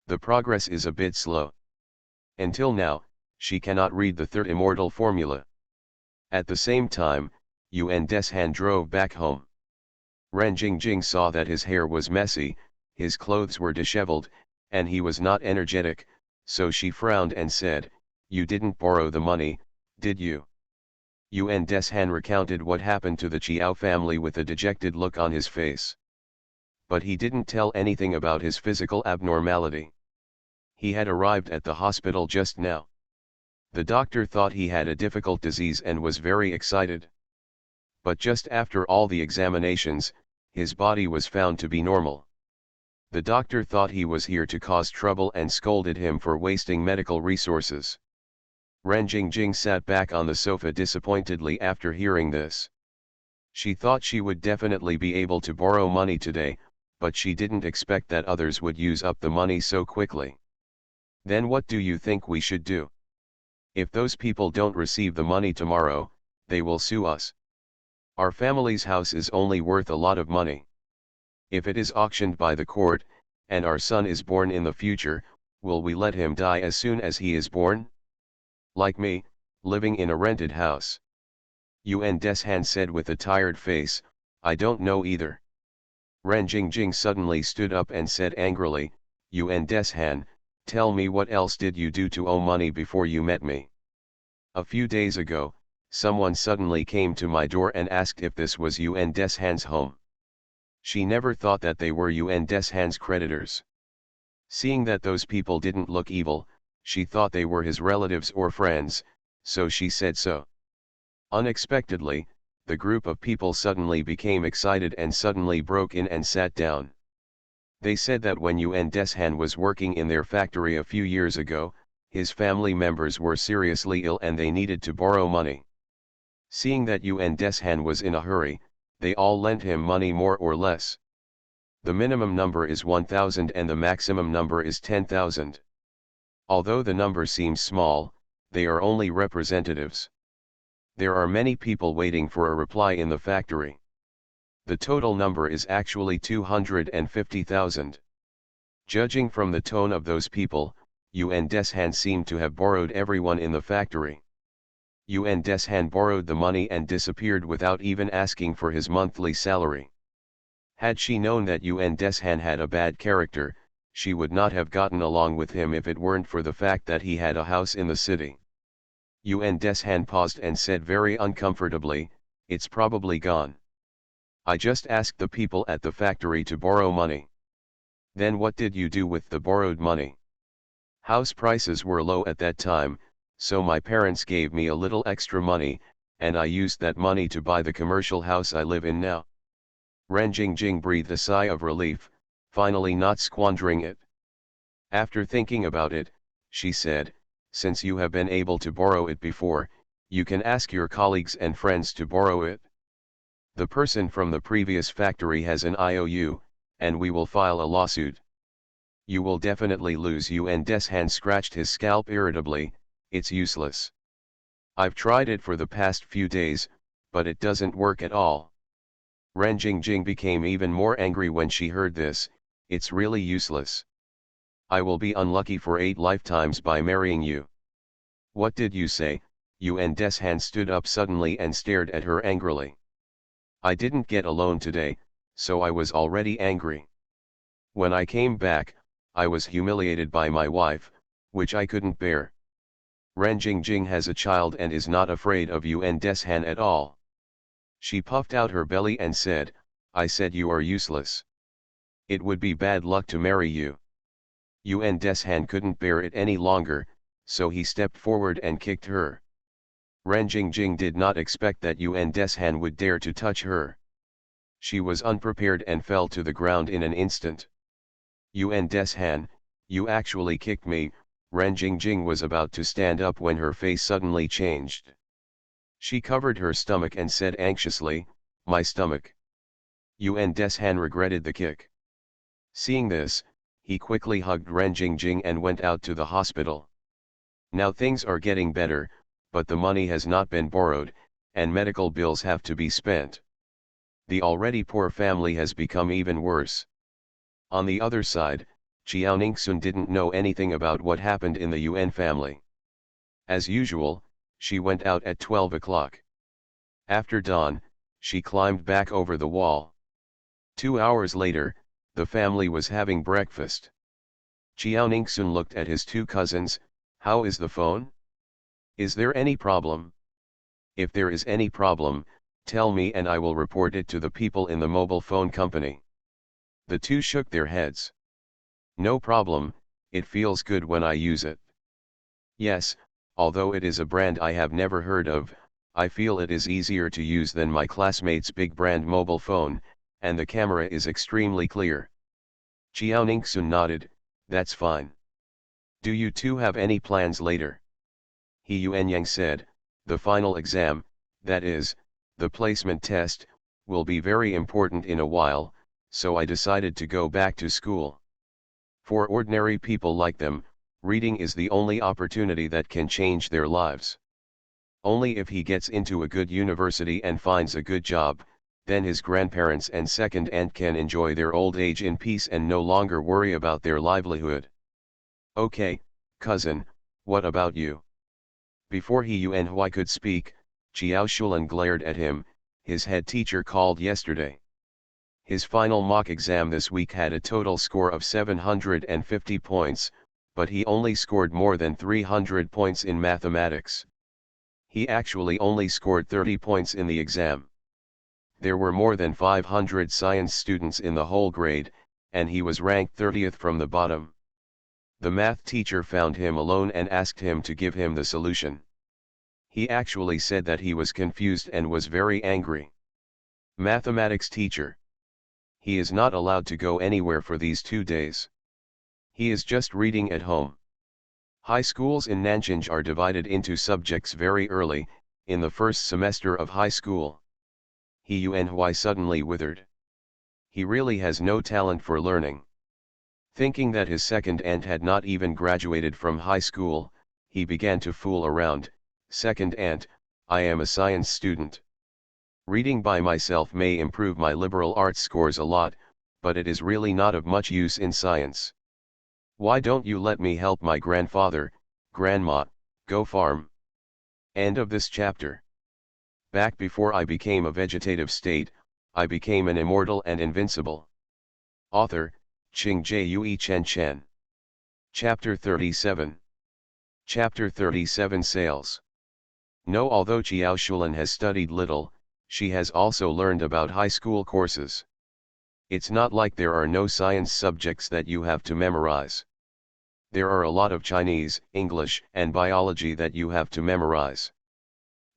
Speaker 1: The progress is a bit slow. Until now, she cannot read the third immortal formula. At the same time, Yuan Deshan drove back home. Ren Jingjing saw that his hair was messy, his clothes were disheveled, and he was not energetic, so she frowned and said, "You didn't borrow the money, did you?" Yuan Deshan recounted what happened to the Chiao family with a dejected look on his face. But he didn't tell anything about his physical abnormality. He had arrived at the hospital just now. The doctor thought he had a difficult disease and was very excited. But just after all the examinations, his body was found to be normal. The doctor thought he was here to cause trouble and scolded him for wasting medical resources. Ren Jingjing sat back on the sofa disappointedly after hearing this. She thought she would definitely be able to borrow money today, but she didn't expect that others would use up the money so quickly. Then what do you think we should do? If those people don't receive the money tomorrow, they will sue us. Our family's house is only worth a lot of money. If it is auctioned by the court, and our son is born in the future, will we let him die as soon as he is born? Like me, living in a rented house. Yuan Deshan said with a tired face, I don't know either. Ren Jingjing suddenly stood up and said angrily, Yuan Deshan, tell me what else did you do to owe money before you met me? A few days ago, someone suddenly came to my door and asked if this was Yuan Deshan's home. She never thought that they were Yuan Deshan's creditors. Seeing that those people didn't look evil, she thought they were his relatives or friends, so she said so. Unexpectedly, the group of people suddenly became excited and suddenly broke in and sat down. They said that when Yuan Deshan was working in their factory a few years ago, his family members were seriously ill and they needed to borrow money. Seeing that Yuan Deshan was in a hurry, they all lent him money more or less. The minimum number is 1,000 and the maximum number is 10,000. Although the number seems small, they are only representatives. There are many people waiting for a reply in the factory. The total number is actually 250,000. Judging from the tone of those people, Yuan Deshan seemed to have borrowed everyone in the factory. Yun Deshan borrowed the money and disappeared without even asking for his monthly salary. Had she known that Yun Deshan had a bad character, she would not have gotten along with him if it weren't for the fact that he had a house in the city. Yun Deshan paused and said very uncomfortably, "It's probably gone. I just asked the people at the factory to borrow money." "Then what did you do with the borrowed money?" "House prices were low at that time, so my parents gave me a little extra money, and I used that money to buy the commercial house I live in now." Ren Jingjing breathed a sigh of relief, finally not squandering it. After thinking about it, she said, "Since you have been able to borrow it before, you can ask your colleagues and friends to borrow it. The person from the previous factory has an IOU, and we will file a lawsuit." "You will definitely lose." Yun Deshan scratched his scalp irritably, "It's useless. I've tried it for the past few days, but it doesn't work at all." Ren Jingjing became even more angry when she heard this. "It's really useless. I will be unlucky for 8 lifetimes by marrying you." "What did you say?" Yun Deshan stood up suddenly and stared at her angrily. "I didn't get a loan today, so I was already angry. When I came back, I was humiliated by my wife, which I couldn't bear." Ren Jingjing has a child and is not afraid of Yun Deshan at all. She puffed out her belly and said, "I said you are useless. It would be bad luck to marry you." Yun Deshan couldn't bear it any longer, so he stepped forward and kicked her. Ren Jingjing did not expect that Yun Deshan would dare to touch her. She was unprepared and fell to the ground in an instant. "Yun Deshan, you actually kicked me." Ren Jingjing was about to stand up when her face suddenly changed. She covered her stomach and said anxiously, "My stomach." Yun Deshan regretted the kick. Seeing this, he quickly hugged Ren Jingjing and went out to the hospital. Now things are getting better, but the money has not been borrowed, and medical bills have to be spent. The already poor family has become even worse. On the other side, Chiao Ningxun didn't know anything about what happened in the Yun family. As usual, she went out at 12 o'clock. After dawn, she climbed back over the wall. 2 hours later, the family was having breakfast. Chiao Ningxun looked at his 2 cousins. "How is the phone? Is there any problem? If there is any problem, tell me and I will report it to the people in the mobile phone company." The 2 shook their heads. "No problem, it feels good when I use it." "Yes, although it is a brand I have never heard of, I feel it is easier to use than my classmate's big brand mobile phone, and the camera is extremely clear." Chiao Ningxun nodded, "That's fine. Do you 2 have any plans later?" He Yuanyang said, "The final exam, that is, the placement test, will be very important in a while, so I decided to go back to school. For ordinary people like them, reading is the only opportunity that can change their lives. Only if he gets into a good university and finds a good job, then his grandparents and second aunt can enjoy their old age in peace and no longer worry about their livelihood." "Okay, cousin, what about you?" Before he Yuanhui could speak, Chiao Shulan glared at him. His head teacher called yesterday. His final mock exam this week had a total score of 750 points, but he only scored more than 300 points in mathematics. He actually only scored 30 points in the exam. There were more than 500 science students in the whole grade, and he was ranked 30th from the bottom. The math teacher found him alone and asked him to give him the solution. He actually said that he was confused and was very angry. Mathematics teacher. He is not allowed to go anywhere for these 2 days. He is just reading at home. High schools in Nanjing are divided into subjects very early, in the first semester of high school. He Yuanhui suddenly withered. He really has no talent for learning. Thinking that his second aunt had not even graduated from high school, he began to fool around. "Second aunt, I am a science student. Reading by myself may improve my liberal arts scores a lot, but it is really not of much use in science. Why don't you let me help my grandfather, grandma, go farm?" End of this chapter. Back before I became a vegetative state, I became an immortal and invincible. Author, Ching Jue Chen Chen. Chapter 37. Chapter 37 Sales. No, although Xiaoshulan has studied little, she has also learned about high school courses. It's not like there are no science subjects that you have to memorize. There are a lot of Chinese, English, and biology that you have to memorize.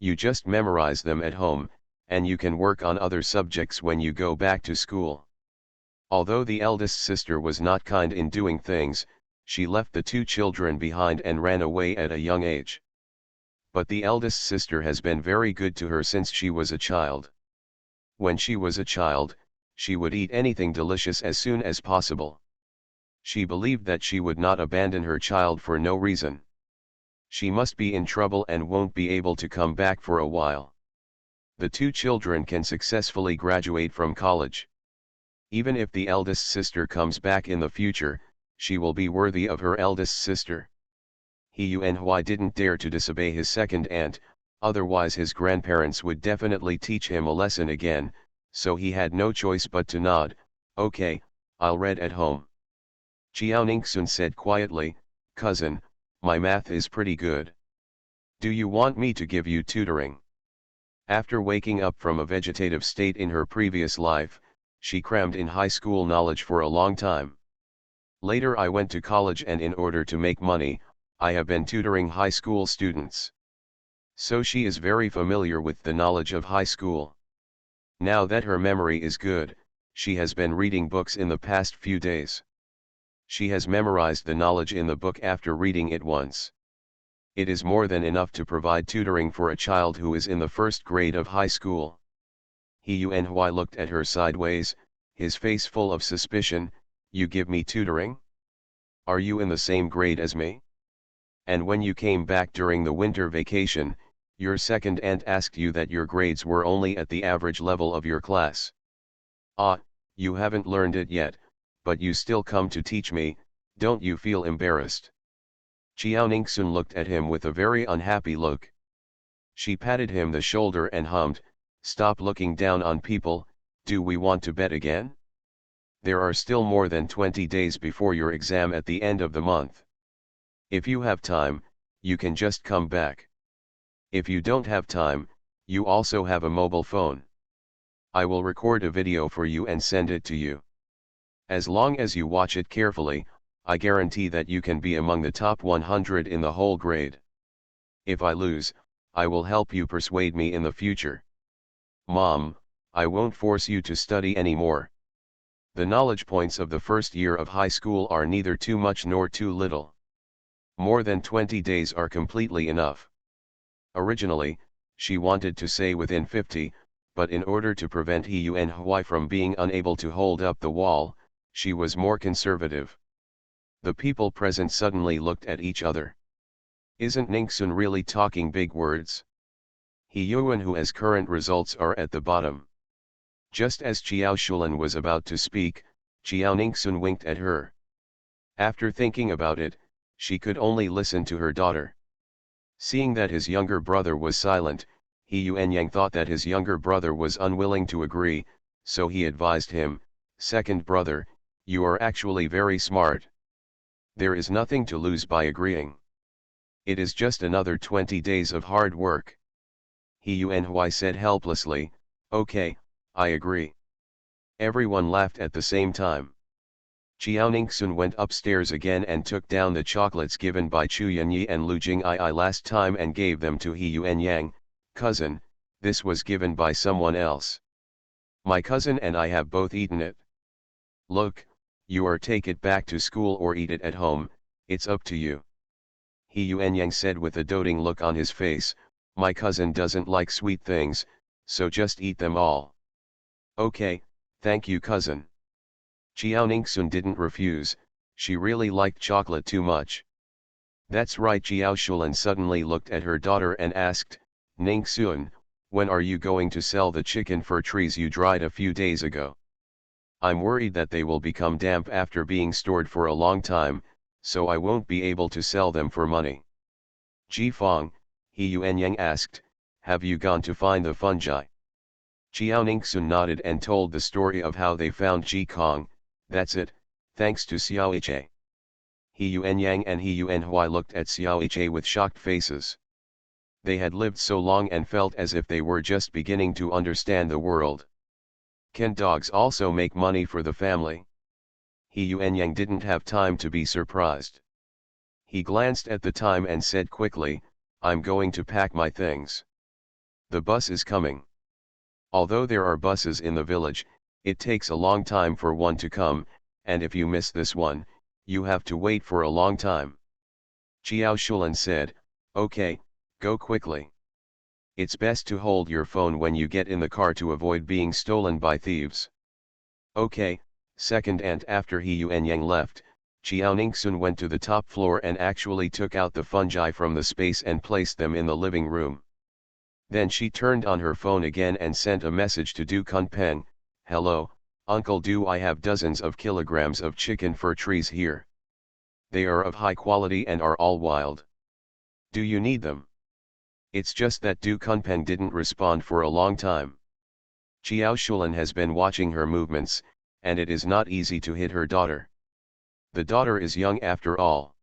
Speaker 1: You just memorize them at home, and you can work on other subjects when you go back to school. Although the eldest sister was not kind in doing things, she left the two children behind and ran away at a young age. But the eldest sister has been very good to her since she was a child. When she was a child, she would eat anything delicious as soon as possible. She believed that she would not abandon her child for no reason. She must be in trouble and won't be able to come back for a while. The two children can successfully graduate from college. Even if the eldest sister comes back in the future, she will be worthy of her eldest sister. He Yuanhui didn't dare to disobey his second aunt, otherwise his grandparents would definitely teach him a lesson again, so he had no choice but to nod. Okay, I'll read at home. Chiao Ningxun said quietly, cousin, my math is pretty good. Do you want me to give you tutoring? After waking up from a vegetative state in her previous life, she crammed in high school knowledge for a long time. Later I went to college, and in order to make money, I have been tutoring high school students. So she is very familiar with the knowledge of high school. Now that her memory is good, she has been reading books in the past few days. She has memorized the knowledge in the book after reading it once. It is more than enough to provide tutoring for a child who is in the first grade of high school. He Yuanhui looked at her sideways, his face full of suspicion. You give me tutoring? Are you in the same grade as me? And when you came back during the winter vacation, your second aunt asked you that your grades were only at the average level of your class. Ah, you haven't learned it yet, but you still come to teach me, don't you feel embarrassed? Chiao Ningxun looked at him with a very unhappy look. She patted him the shoulder and hummed, stop looking down on people, do we want to bet again? There are still more than 20 days before your exam at the end of the month. If you have time, you can just come back. If you don't have time, you also have a mobile phone. I will record a video for you and send it to you. As long as you watch it carefully, I guarantee that you can be among the top 100 in the whole grade. If I lose, I will help you persuade me in the future. Mom, I won't force you to study anymore. The knowledge points of the first year of high school are neither too much nor too little. More than 20 days are completely enough. Originally, she wanted to say within 50, but in order to prevent He Yuanhui from being unable to hold up the wall, she was more conservative. The people present suddenly looked at each other. Isn't Ningxun really talking big words? He Yuanhui's current results are at the bottom. Just as Xiaoshulan was about to speak, Chiao Ningxun winked at her. After thinking about it, she could only listen to her daughter. Seeing that his younger brother was silent, He Yuanyang thought that his younger brother was unwilling to agree, so he advised him, second brother, you are actually very smart. There is nothing to lose by agreeing. It is just another 20 days of hard work. He Yuanhui said helplessly, okay, I agree. Everyone laughed at the same time. Chiao Ningxun went upstairs again and took down the chocolates given by Chu Yanyi and Lu Jing'ai last time and gave them to He Yuanyang. Cousin, this was given by someone else. My cousin and I have both eaten it. Look, you or take it back to school or eat it at home, it's up to you. He Yuanyang said with a doting look on his face, my cousin doesn't like sweet things, so just eat them all. Okay, thank you cousin. Chiao Ningxun didn't refuse, she really liked chocolate too much. That's right. Xiaoshulan suddenly looked at her daughter and asked, Ningxun, when are you going to sell the chicken fir trees you dried a few days ago? I'm worried that they will become damp after being stored for a long time, so I won't be able to sell them for money. Ji Fong, He Yuanyang asked, have you gone to find the fungi? Chiao Ningxun nodded and told the story of how they found Ji Kong. That's it, thanks to Xiao He. He Yuanyang and He Yuanhui looked at Xiao He with shocked faces. They had lived so long and felt as if they were just beginning to understand the world. Can dogs also make money for the family? He Yuanyang didn't have time to be surprised. He glanced at the time and said quickly, I'm going to pack my things. The bus is coming. Although there are buses in the village, it takes a long time for one to come, and if you miss this one, you have to wait for a long time. Xiao Shulan said, okay, go quickly. It's best to hold your phone when you get in the car to avoid being stolen by thieves. Okay, second. And after He Yuanyang left, Xiao Ningxun went to the top floor and actually took out the fungi from the space and placed them in the living room. Then she turned on her phone again and sent a message to Du Kunpeng, hello, Uncle Du, I have dozens of kilograms of chicken fur trees here. They are of high quality and are all wild. Do you need them? It's just that Du Kunpeng didn't respond for a long time. Xiao Shulan has been watching her movements, and it is not easy to hit her daughter. The daughter is young after all.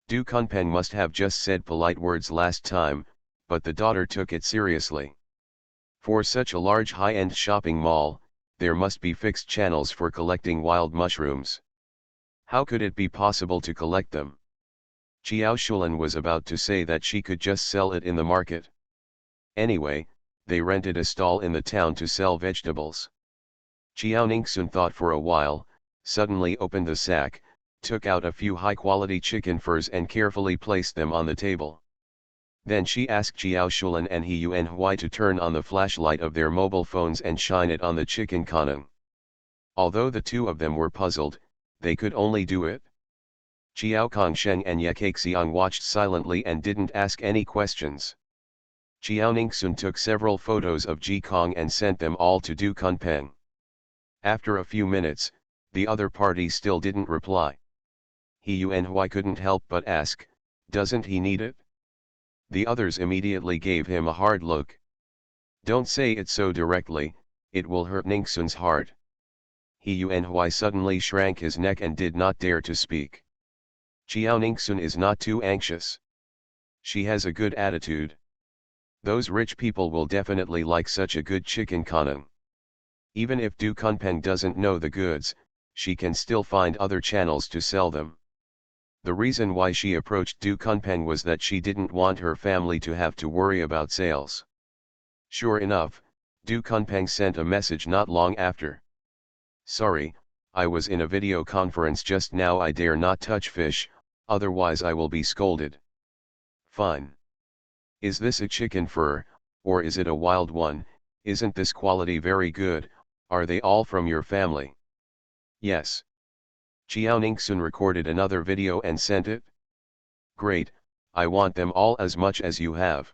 Speaker 1: Du Kunpeng must have just said polite words last time, but the daughter took it seriously. For such a large high-end shopping mall, there must be fixed channels for collecting wild mushrooms. How could it be possible to collect them? Xiao Shulan was about to say that she could just sell it in the market. Anyway, they rented a stall in the town to sell vegetables. Xiao Ningxun thought for a while, suddenly opened the sack, took out a few high-quality chicken furs and carefully placed them on the table. Then she asked Xiao Shulan and He Yuanhui to turn on the flashlight of their mobile phones and shine it on the chicken cannon. Although the two of them were puzzled, they could only do it. Xiao Kongsheng and Ye Kaixiang watched silently and didn't ask any questions. Xiao Ningxun took several photos of Ji Kong and sent them all to Du Kunpeng. After a few minutes, the other party still didn't reply. He Yuanhui couldn't help but ask, doesn't he need it? The others immediately gave him a hard look. Don't say it so directly, it will hurt Ningxun's heart. He Yuanhui suddenly shrank his neck and did not dare to speak. Xiao Ningxun is not too anxious. She has a good attitude. Those rich people will definitely like such a good chicken cannon. Even if Du Kunpeng doesn't know the goods, she can still find other channels to sell them. The reason why she approached Du Kunpeng was that she didn't want her family to have to worry about sales. Sure enough, Du Kunpeng sent a message not long after. Sorry, I was in a video conference just now. I dare not touch fish, otherwise I will be scolded. Fine. Is this a chicken fur, or is it a wild one? Isn't this quality very good? Are they all from your family? Yes. Xiao Ningxun recorded another video and sent it. Great, I want them all as much as you have.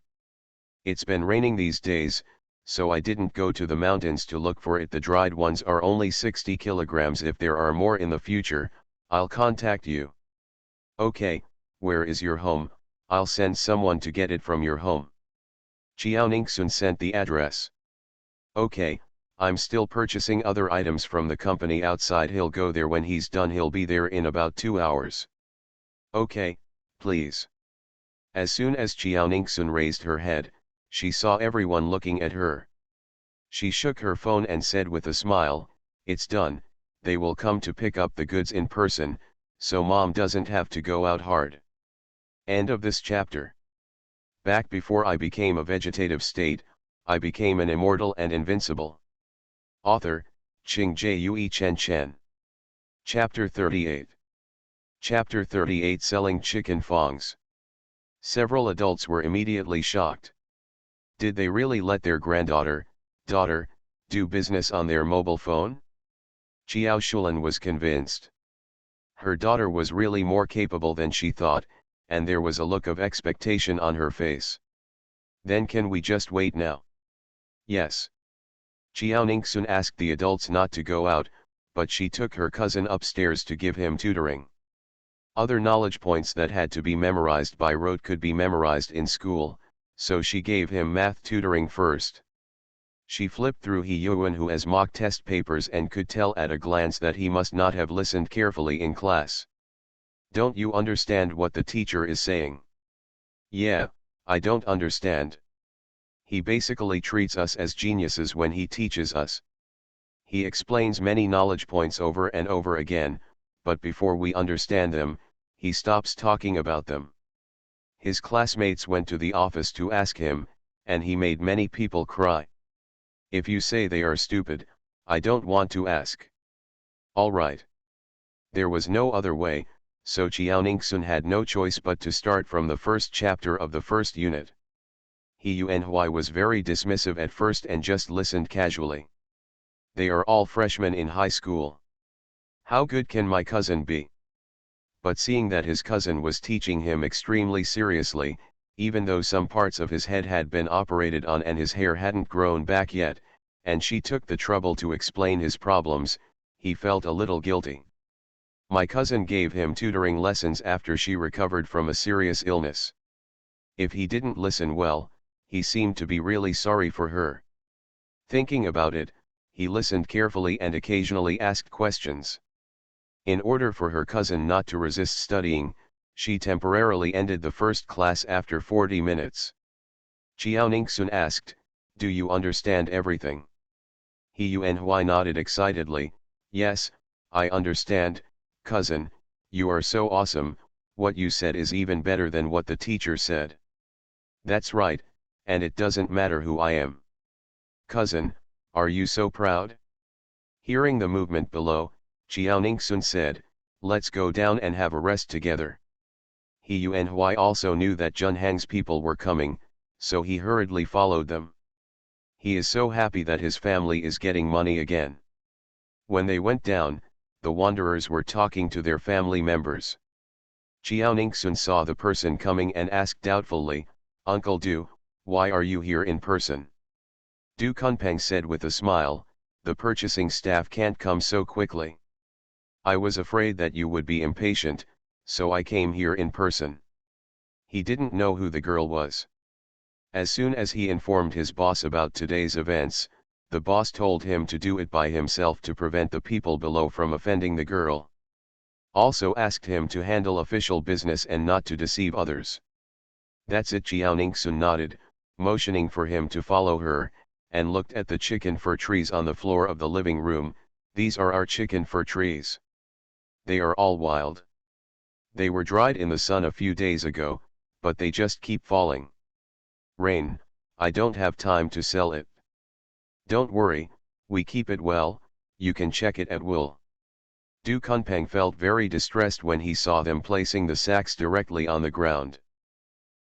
Speaker 1: It's been raining these days, so I didn't go to the mountains to look for it. The dried ones are only 60 kilograms. If there are more in the future, I'll contact you. Okay, where is your home? I'll send someone to get it from your home. Xiao Ningxun sent the address. Okay, I'm still purchasing other items from the company outside. He'll go there when he's done. He'll be there in about 2 hours. Okay, please. As soon as Xiao Ningxun raised her head, she saw everyone looking at her. She shook her phone and said with a smile, it's done, they will come to pick up the goods in person, so mom doesn't have to go out hard. End of this chapter. Back before I became a vegetative state, I became an immortal and invincible. Author, Qing Jue Chen Chen. Chapter 38. Chapter 38 Selling Chicken Fongs. Several adults were immediately shocked. Did they really let their daughter, do business on their mobile phone? Xiao Shulan was convinced. Her daughter was really more capable than she thought, and there was a look of expectation on her face. Then can we just wait now? Yes. Xiao Ningxun asked the adults not to go out, but she took her cousin upstairs to give him tutoring. Other knowledge points that had to be memorized by rote could be memorized in school, so she gave him math tutoring first. She flipped through He Yuan Hua's mock test papers and could tell at a glance that he must not have listened carefully in class. Don't you understand what the teacher is saying? Yeah, I don't understand. He basically treats us as geniuses when he teaches us. He explains many knowledge points over and over again, but before we understand them, he stops talking about them. His classmates went to the office to ask him, and he made many people cry. If you say they are stupid, I don't want to ask. All right. There was no other way, so Qiaoningsun had no choice but to start from the first chapter of the first unit. He Yuanhui was very dismissive at first and just listened casually. They are all freshmen in high school. How good can my cousin be? But seeing that his cousin was teaching him extremely seriously, even though some parts of his head had been operated on and his hair hadn't grown back yet, and she took the trouble to explain his problems, he felt a little guilty. My cousin gave him tutoring lessons after she recovered from a serious illness. If he didn't listen well, he seemed to be really sorry for her. Thinking about it, he listened carefully and occasionally asked questions. In order for her cousin not to resist studying, she temporarily ended the first class after 40 minutes. Qiaoningsun asked, "Do you understand everything?" He Yuanhui nodded excitedly, "Yes, I understand, cousin, you are so awesome, what you said is even better than what the teacher said." "That's right, and it doesn't matter who I am." "Cousin, are you so proud?" Hearing the movement below, Qiaoningsun said, "Let's go down and have a rest together." He Yuanhui also knew that Junhang's people were coming, so he hurriedly followed them. He is so happy that his family is getting money again. When they went down, the wanderers were talking to their family members. Qiaoningsun saw the person coming and asked doubtfully, "Uncle Du, why are you here in person?" Du Kunpeng said with a smile, "The purchasing staff can't come so quickly. I was afraid that you would be impatient, so I came here in person." He didn't know who the girl was. As soon as he informed his boss about today's events, the boss told him to do it by himself to prevent the people below from offending the girl. Also asked him to handle official business and not to deceive others. "That's it." Qiaoningsun nodded, motioning for him to follow her, and looked at the chicken fir trees on the floor of the living room. "These are our chicken fir trees. They are all wild. They were dried in the sun a few days ago, but they just keep falling. Rain, I don't have time to sell it." "Don't worry, we keep it well, you can check it at Wool." Du Kunpeng felt very distressed when he saw them placing the sacks directly on the ground.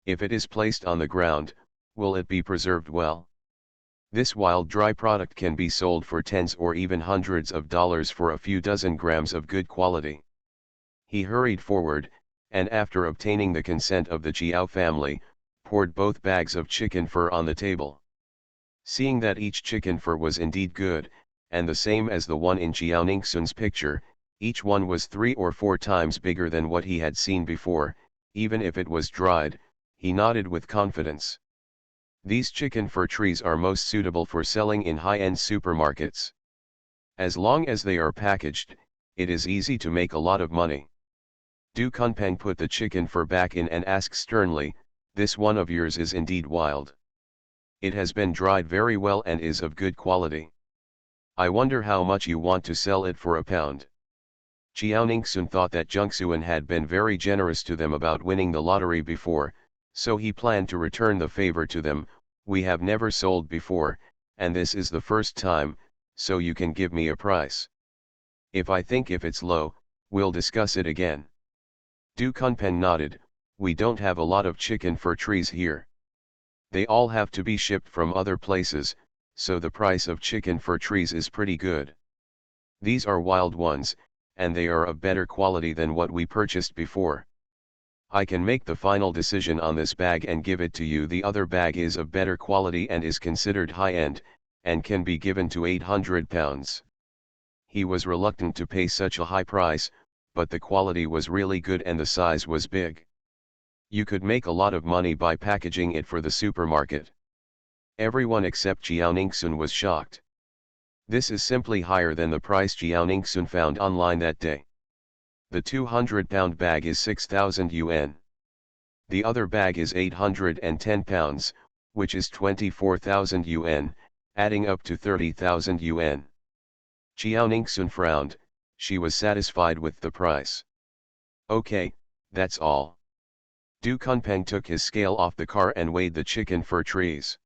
Speaker 1: If it is placed on the ground, will it be preserved well? This wild dry product can be sold for tens or even hundreds of dollars for a few dozen grams of good quality. He hurried forward, and after obtaining the consent of the Jiao family, poured both bags of chicken fur on the table. Seeing that each chicken fur was indeed good, and the same as the one in Qiaoningsun's picture, each one was 3 or 4 times bigger than what he had seen before, even if it was dried, he nodded with confidence. These chicken fur trees are most suitable for selling in high-end supermarkets. As long as they are packaged, it is easy to make a lot of money. Du Kunpeng put the chicken fur back in and asked sternly, "This one of yours is indeed wild. It has been dried very well and is of good quality. I wonder how much you want to sell it for a pound." Qiaoningsun thought that Jungsuan had been very generous to them about winning the lottery before, so he planned to return the favor to them. "We have never sold before, and this is the first time, so you can give me a price. If it's low, we'll discuss it again." Du Kunpeng nodded, "We don't have a lot of chicken fir trees here. They all have to be shipped from other places, so the price of chicken fir trees is pretty good. These are wild ones, and they are of better quality than what we purchased before. I can make the final decision on this bag and give it to you. The other bag is of better quality and is considered high-end, and can be given to 800 pounds. He was reluctant to pay such a high price, but the quality was really good and the size was big. You could make a lot of money by packaging it for the supermarket. Everyone except Jiaoningsun was shocked. This is simply higher than the price Jiaoningsun found online that day. The 200-pound bag is 6,000 yuan. The other bag is 810 pounds, which is 24,000 yuan, adding up to 30,000 yuan. Jiaoningsun frowned. She was satisfied with the price. Okay, that's all. Du Kunpeng took his scale off the car and weighed the chicken fur trees.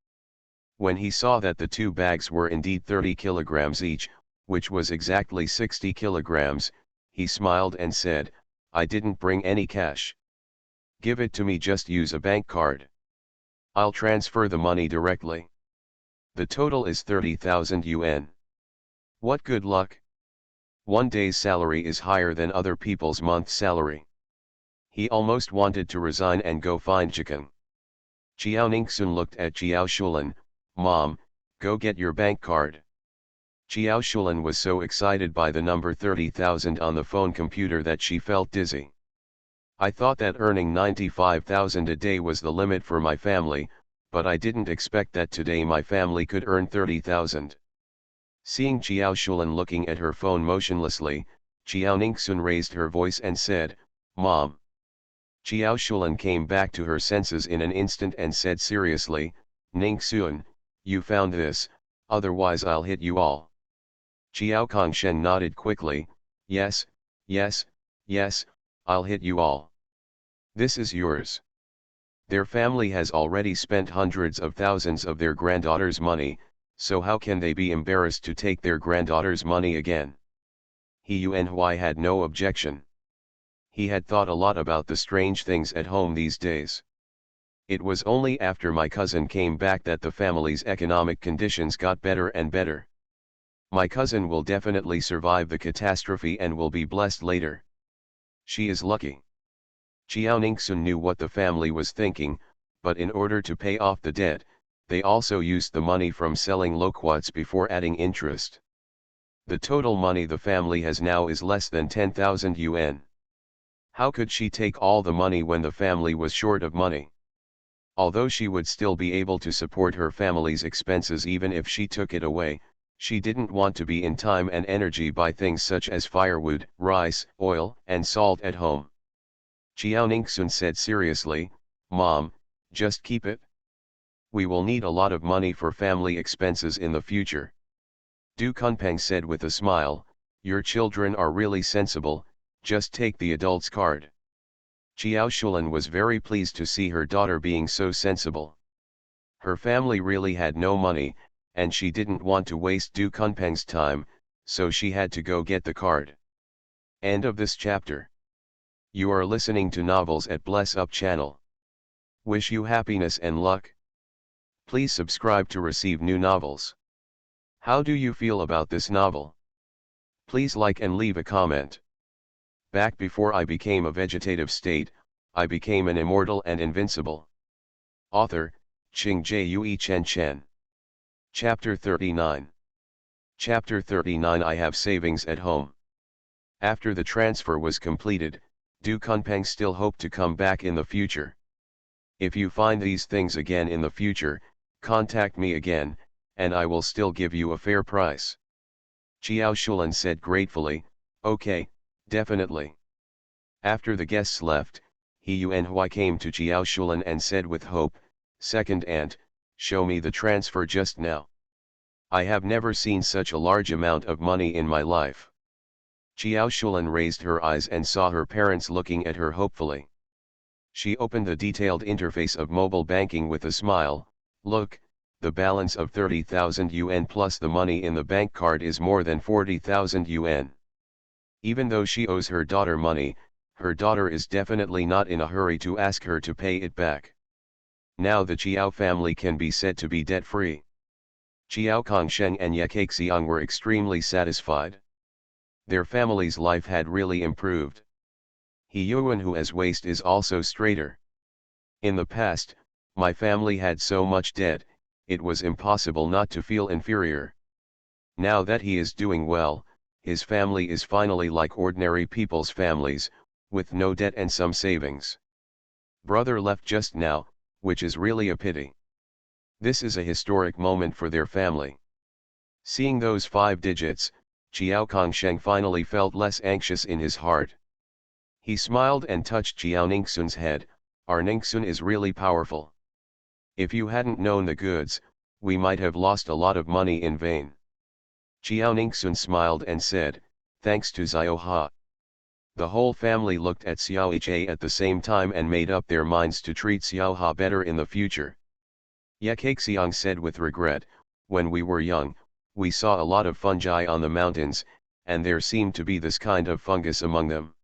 Speaker 1: When he saw that the two bags were indeed 30 kilograms each, which was exactly 60 kilograms, he smiled and said, I didn't bring any cash. Give it to me, just use a bank card. I'll transfer the money directly. The total is 30,000 yuan. What good luck. One day's salary is higher than other people's month's salary. He almost wanted to resign and go find chicken. Jiaoningsun looked at Jiao Shulan. Mom, go get your bank card. Jiao Shulan was so excited by the number 30,000 on the phone computer that she felt dizzy. I thought that earning 95,000 a day was the limit for my family, but I didn't expect that today my family could earn 30,000. Seeing Jiao Shulan looking at her phone motionlessly, Jiaoningsun raised her voice and said, Mom. Jiao Shulan came back to her senses in an instant and said seriously, Ningsun, you found this, otherwise I'll hit you all. Jiao Kongshen nodded quickly, yes, yes, yes, I'll hit you all. This is yours. Their family has already spent hundreds of thousands of their granddaughter's money, so how can they be embarrassed to take their granddaughter's money again? He Yuanhui had no objection. He had thought a lot about the strange things at home these days. It was only after my cousin came back that the family's economic conditions got better and better. My cousin will definitely survive the catastrophe and will be blessed later. She is lucky. Jiaoningsun knew what the family was thinking, but in order to pay off the debt, they also used the money from selling loquats before adding interest. The total money the family has now is less than 10,000 yuan. How could she take all the money when the family was short of money? Although she would still be able to support her family's expenses even if she took it away, she didn't want to be in time and energy buy things such as firewood, rice, oil, and salt at home. Jiaoningsun said seriously, Mom, just keep it. We will need a lot of money for family expenses in the future. Du Kunpeng said with a smile, your children are really sensible, just take the adult's card. Jiao Shulan was very pleased to see her daughter being so sensible. Her family really had no money, and she didn't want to waste Du Kunpeng's time, so she had to go get the card. End of this chapter. You are listening to Novels at Bless Up channel. Wish you happiness and luck. Please subscribe to receive new novels. How do you feel about this novel? Please like and leave a comment. Back before I became a vegetative state, I became an immortal and invincible. Author, Qing Jue Chen Chen. Chapter 39. Chapter 39. I have savings at home. After the transfer was completed, Du Kunpeng still hoped to come back in the future. If you find these things again in the future, contact me again, and I will still give you a fair price. Jiao Shulan said gratefully, okay, definitely. After the guests left, He Yuanhui came to Jiao Shulan and said with hope, second aunt, show me the transfer just now. I have never seen such a large amount of money in my life. Jiao Shulan raised her eyes and saw her parents looking at her hopefully. She opened the detailed interface of mobile banking with a smile, look, the balance of 30,000 yuan plus the money in the bank card is more than 40,000 yuan. Even though she owes her daughter money, her daughter is definitely not in a hurry to ask her to pay it back. Now the Jiao family can be said to be debt-free. Jiao Kongsheng and Ye Kaixiang were extremely satisfied. Their family's life had really improved. He Yuanhui's waist is also straighter. In the past, my family had so much debt, it was impossible not to feel inferior. Now that he is doing well, his family is finally like ordinary people's families, with no debt and some savings. Brother left just now, which is really a pity. This is a historic moment for their family. Seeing those 5 digits, Chiao Kongsheng finally felt less anxious in his heart. He smiled and touched Jiao Ningxun's head. Our Ningxun is really powerful. If you hadn't known the goods, we might have lost a lot of money in vain. Jiao Ningxun smiled and said, thanks to Xiao. The whole family looked at Xiao He at the same time and made up their minds to treat Xiao better in the future. Ye Kaixiang said with regret, when we were young, we saw a lot of fungi on the mountains, and there seemed to be this kind of fungus among them.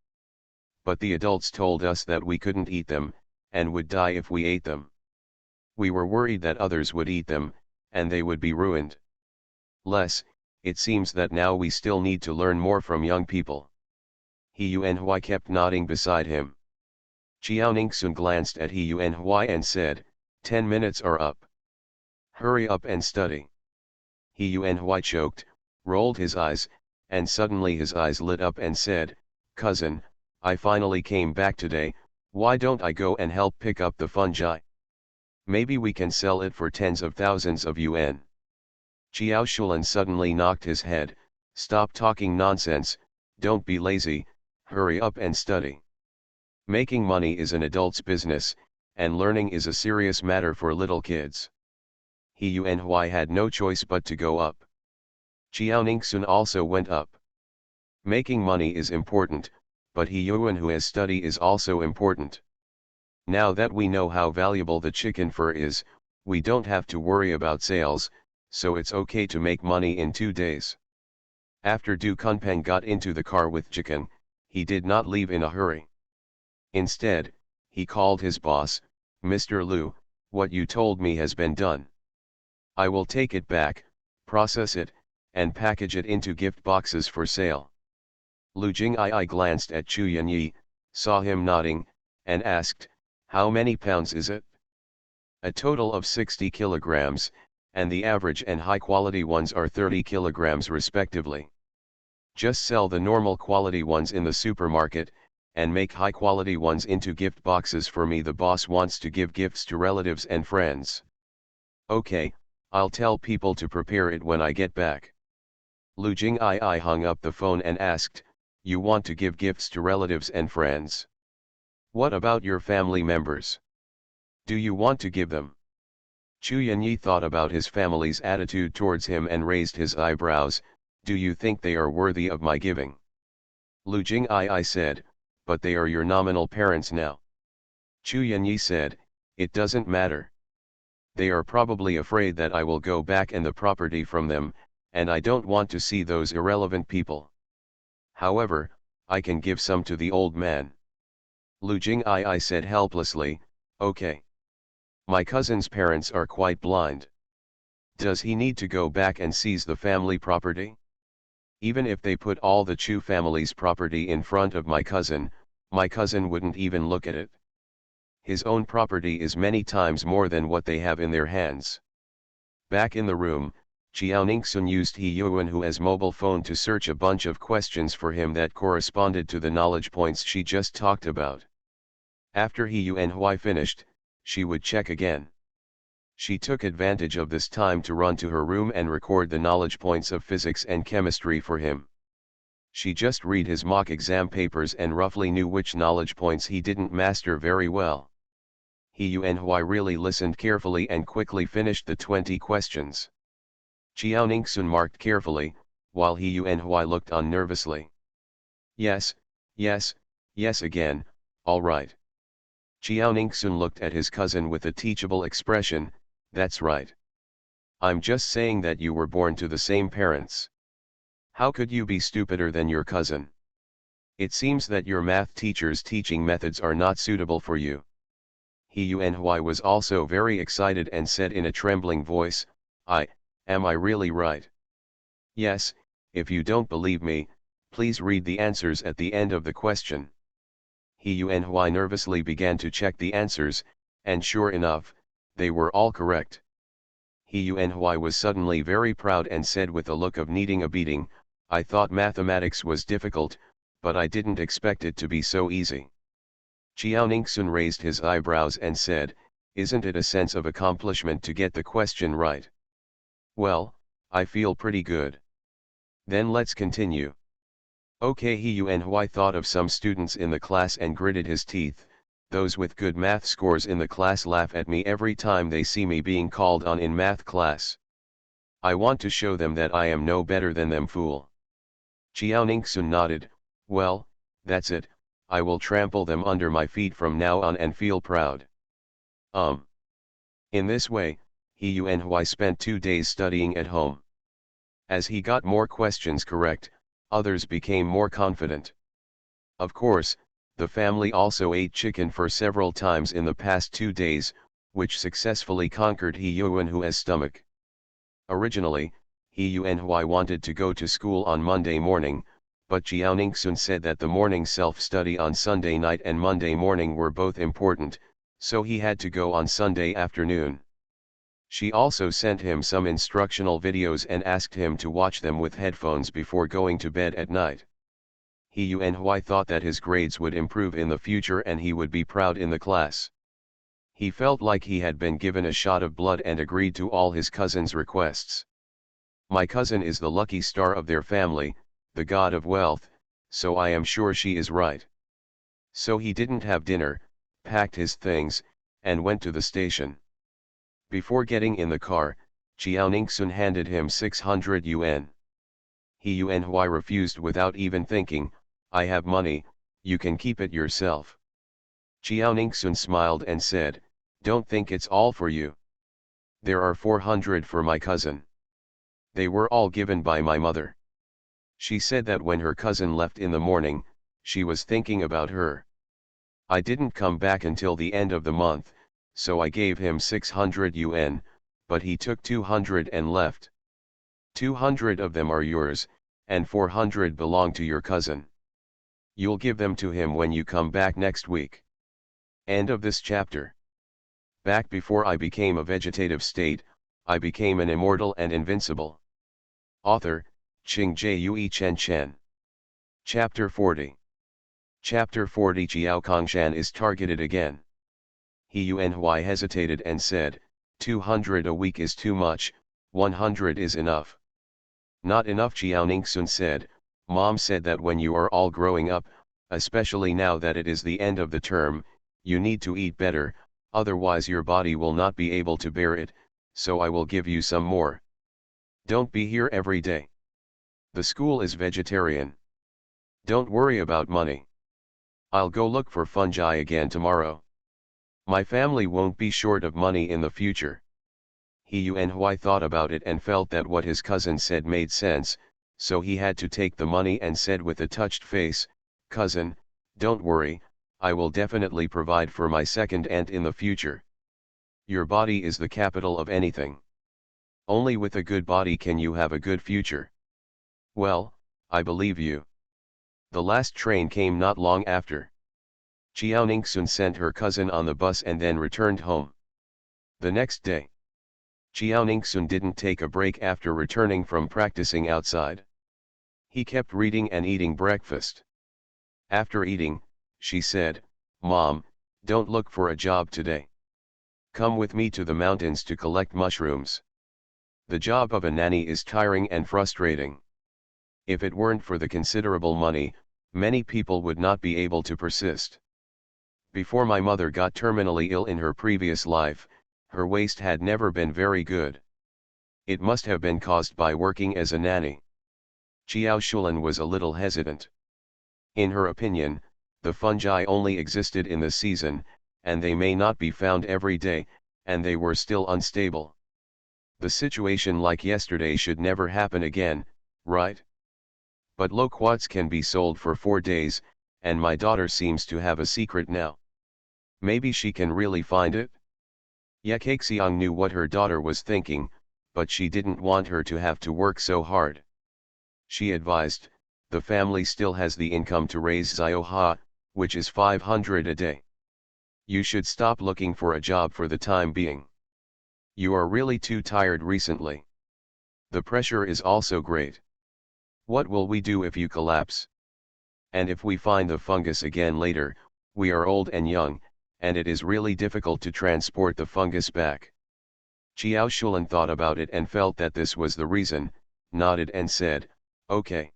Speaker 1: But the adults told us that we couldn't eat them, and would die if we ate them. We were worried that others would eat them, and they would be ruined. It seems that now we still need to learn more from young people. He Yuanhui kept nodding beside him. Jiao Ningxun glanced at He Yuanhui and said, 10 minutes are up. Hurry up and study. He Yuanhui choked, rolled his eyes, and suddenly his eyes lit up and said, cousin, I finally came back today, why don't I go and help pick up the fungi? Maybe we can sell it for tens of thousands of yuan. Jiao Shulan suddenly knocked his head, stop talking nonsense, don't be lazy, hurry up and study. Making money is an adult's business, and learning is a serious matter for little kids. He Yuanhui had no choice but to go up. Jiao Ningxun also went up. Making money is important, but He Yuanhui's study is also important. Now that we know how valuable the chicken fur is, we don't have to worry about sales, so it's okay to make money in 2 days. After Du Kunpeng got into the car with chicken, he did not leave in a hurry. Instead, he called his boss, Mr. Liu, what you told me has been done. I will take it back, process it, and package it into gift boxes for sale. Lu Jingyi glanced at Chu Yanyi, saw him nodding, and asked, how many pounds is it? A total of 60 kilograms, and the average and high quality ones are 30 kilograms respectively. Just sell the normal quality ones in the supermarket, and make high quality ones into gift boxes for me. The boss wants to give gifts to relatives and friends. Okay, I'll tell people to prepare it when I get back. Lu Jingyi hung up the phone and asked, you want to give gifts to relatives and friends? What about your family members? Do you want to give them? Chu Yanyi thought about his family's attitude towards him and raised his eyebrows, do you think they are worthy of my giving? Lu Jingyi said, but they are your nominal parents now. Chu Yanyi said, it doesn't matter. They are probably afraid that I will go back and the property from them, and I don't want to see those irrelevant people. However, I can give some to the old man. Lu Jingyi said helplessly, okay. My cousin's parents are quite blind. Does he need to go back and seize the family property? Even if they put all the Chu family's property in front of my cousin wouldn't even look at it. His own property is many times more than what they have in their hands. Back in the room, Jiao Ningxun used He Yuanhui's mobile phone to search a bunch of questions for him that corresponded to the knowledge points she just talked about. After He Yuanhui finished, she would check again. She took advantage of this time to run to her room and record the knowledge points of physics and chemistry for him. She just read his mock exam papers and roughly knew which knowledge points he didn't master very well. He Yuanhui really listened carefully and quickly finished the 20 questions. Jiao Ningxun marked carefully, while He Yuanhui looked on nervously. Yes, yes, yes again, all right. Jiao Ningxun looked at his cousin with a teachable expression, that's right. I'm just saying that you were born to the same parents. How could you be stupider than your cousin? It seems that your math teacher's teaching methods are not suitable for you. He Yuanhui was also very excited and said in a trembling voice, am I really right? Yes, if you don't believe me, please read the answers at the end of the question. He Yuanhui nervously began to check the answers, and sure enough, they were all correct. He Yuanhui was suddenly very proud and said with a look of needing a beating, I thought mathematics was difficult, but I didn't expect it to be so easy. Chiao Ningsun raised his eyebrows and said, "Isn't it a sense of accomplishment to get the question right?" "Well, I feel pretty good." "Then let's continue." Okay, he Yuanhui thought of some students in the class and gritted his teeth. "Those with good math scores in the class laugh at me every time they see me being called on in math class. I want to show them that I am no better than them, fool." Chiao Ningsun nodded. "Well, that's it, I will trample them under my feet from now on and feel proud." In this way, he Yuanhui spent 2 days studying at home. As he got more questions correct, others became more confident. Of course, the family also ate chicken for several times in the past 2 days, which successfully conquered he Yuanhui's stomach. Originally, he Yuanhui wanted to go to school on Monday morning, but Jiao Ningsun said that the morning self-study on Sunday night and Monday morning were both important, so he had to go on Sunday afternoon. She also sent him some instructional videos and asked him to watch them with headphones before going to bed at night. He Yuanhui thought that his grades would improve in the future and he would be proud in the class. He felt like he had been given a shot of blood and agreed to all his cousin's requests. "My cousin is the lucky star of their family, the god of wealth, so I am sure she is right." So he didn't have dinner, packed his things, and went to the station. Before getting in the car, Chiao Ningsun handed him 600 yuan. He Yuanhui refused without even thinking. "I have money, you can keep it yourself." Chiao Ningsun smiled and said, "Don't think it's all for you. There are 400 for my cousin. They were all given by my mother. She said that when her cousin left in the morning, she was thinking about her. I didn't come back until the end of the month, so I gave him 600 yuan, but he took 200 and left. 200 of them are yours, and 400 belong to your cousin. You'll give them to him when you come back next week." End of this chapter. Back before I became a vegetative state, I became an immortal and invincible. Author, Qing Chen Chen. Chapter 40. Chapter 40. Jiao Kongshan is targeted again. He Yuanhui hesitated and said, 200 a week is too much, 100 is enough. Not enough, Jiao Ningsun said. Mom said that when you are all growing up, especially now that it is the end of the term, you need to eat better, otherwise your body will not be able to bear it, so I will give you some more. Don't be here every day. The school is vegetarian. Don't worry about money. I'll go look for fungi again tomorrow. My family won't be short of money in the future. He Yuanhui thought about it and felt that what his cousin said made sense, so he had to take the money and said with a touched face, "Cousin, don't worry, I will definitely provide for my second aunt in the future. Your body is the capital of anything. Only with a good body can you have a good future." "Well, I believe you." The last train came not long after. Chiao Ningsun sent her cousin on the bus and then returned home. The next day, Chiao Ningsun didn't take a break after returning from practicing outside. He kept reading and eating breakfast. After eating, she said, "Mom, don't look for a job today. Come with me to the mountains to collect mushrooms. The job of a nanny is tiring and frustrating. If it weren't for the considerable money, many people would not be able to persist. Before my mother got terminally ill in her previous life, her waist had never been very good. It must have been caused by working as a nanny." Chiao Shulan was a little hesitant. In her opinion, the fungi only existed in the season, and they may not be found every day, and they were still unstable. The situation like yesterday should never happen again, right? But loquats can be sold for 4 days, and my daughter seems to have a secret now. Maybe she can really find it? Ye Kaixiang knew what her daughter was thinking, but she didn't want her to have to work so hard. She advised, "The family still has the income to raise Zioha, which is 500 a day. You should stop looking for a job for the time being. You are really too tired recently. The pressure is also great. What will we do if you collapse? And if we find the fungus again later, We are old and young, and it is really difficult to transport the fungus back. Xiao Shulan thought about it and felt that this was the reason, nodded and said, okay.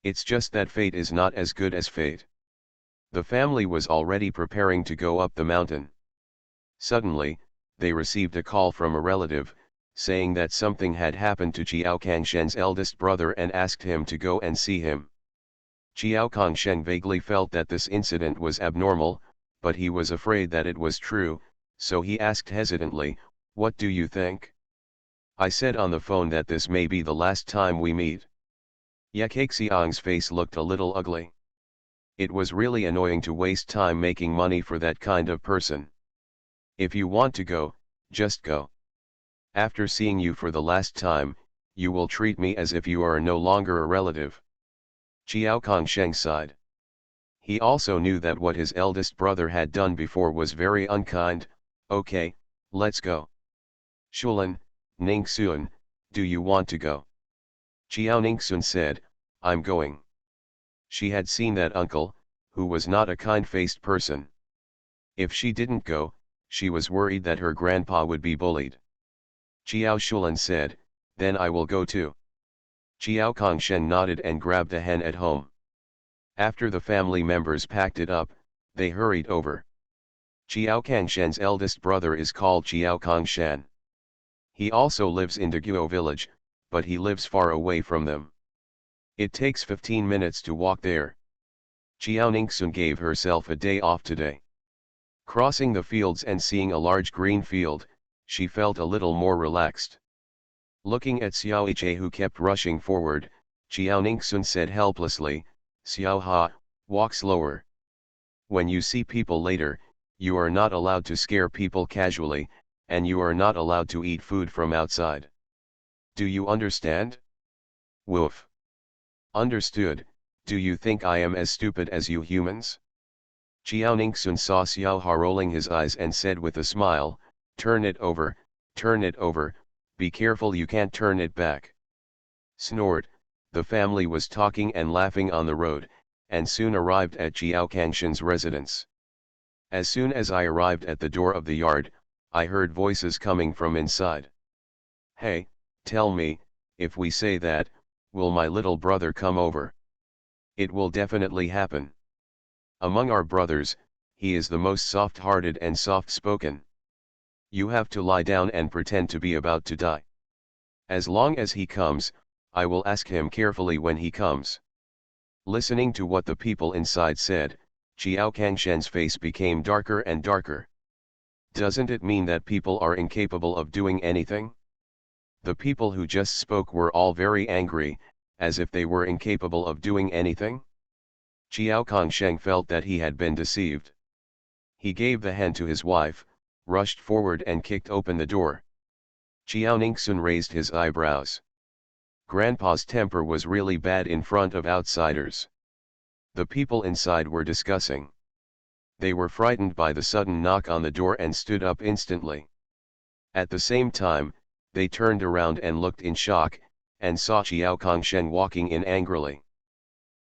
Speaker 1: It's just that fate is not as good as fate. The family was already preparing to go up the mountain. Suddenly, they received a call from a relative, saying that something had happened to Qiao Kangshen's eldest brother and asked him to go and see him. Qiao Kangshen vaguely felt that this incident was abnormal, but he was afraid that it was true, so he asked hesitantly, "What do you think?" "I said on the phone that this may be the last time we meet." Ye Kaixiang's face looked a little ugly. It was really annoying to waste time making money for that kind of person. "If you want to go, just go. After seeing you for the last time, you will treat me as if you are no longer a relative." Qiao Kongsheng sighed. He also knew that what his eldest brother had done before was very unkind. "Okay, let's go." "Shulan, Ningxun, do you want to go?" Qiao Ningxun said, "I'm going." She had seen that uncle, who was not a kind-faced person. If she didn't go, she was worried that her grandpa would be bullied. Qiao Shulan said, "Then I will go too." Qiao Kongshen nodded and grabbed a hen at home. After the family members packed it up, they hurried over. Qiao Kangshen's eldest brother is called Qiao Kongshan. He also lives in Daguo village, but he lives far away from them. It takes 15 minutes to walk there. Qiao Ningxun gave herself a day off today. Crossing the fields and seeing a large green field, she felt a little more relaxed. Looking at Xiao Iche who kept rushing forward, Qiao Ningxun said helplessly, "Xiao Ha, walk slower. When you see people later, you are not allowed to scare people casually, and you are not allowed to eat food from outside. Do you understand?" "Woof. Understood. Do you think I am as stupid as you humans?" Qiao Ningxun saw Xiao Ha rolling his eyes and said with a smile, turn it over, be careful you can't turn it back." Snort, the family was talking and laughing on the road, and soon arrived at Qiao Kangshen's residence. As soon as I arrived at the door of the yard, I heard voices coming from inside. "Hey, tell me, if we say that, will my little brother come over?" "It will definitely happen. Among our brothers, he is the most soft-hearted and soft-spoken. You have to lie down and pretend to be about to die. As long as he comes, I will ask him carefully when he comes." Listening to what the people inside said, Qiao Kangshen's face became darker and darker. Doesn't it mean that people are incapable of doing anything? The people who just spoke were all very angry, as if they were incapable of doing anything. Qiao Kongsheng felt that he had been deceived. He gave the hen to his wife, rushed forward and kicked open the door. Qiao Ningxun raised his eyebrows. Grandpa's temper was really bad in front of outsiders. The people inside were discussing. They were frightened by the sudden knock on the door and stood up instantly. At the same time, they turned around and looked in shock, and saw Qiao Kongsheng walking in angrily.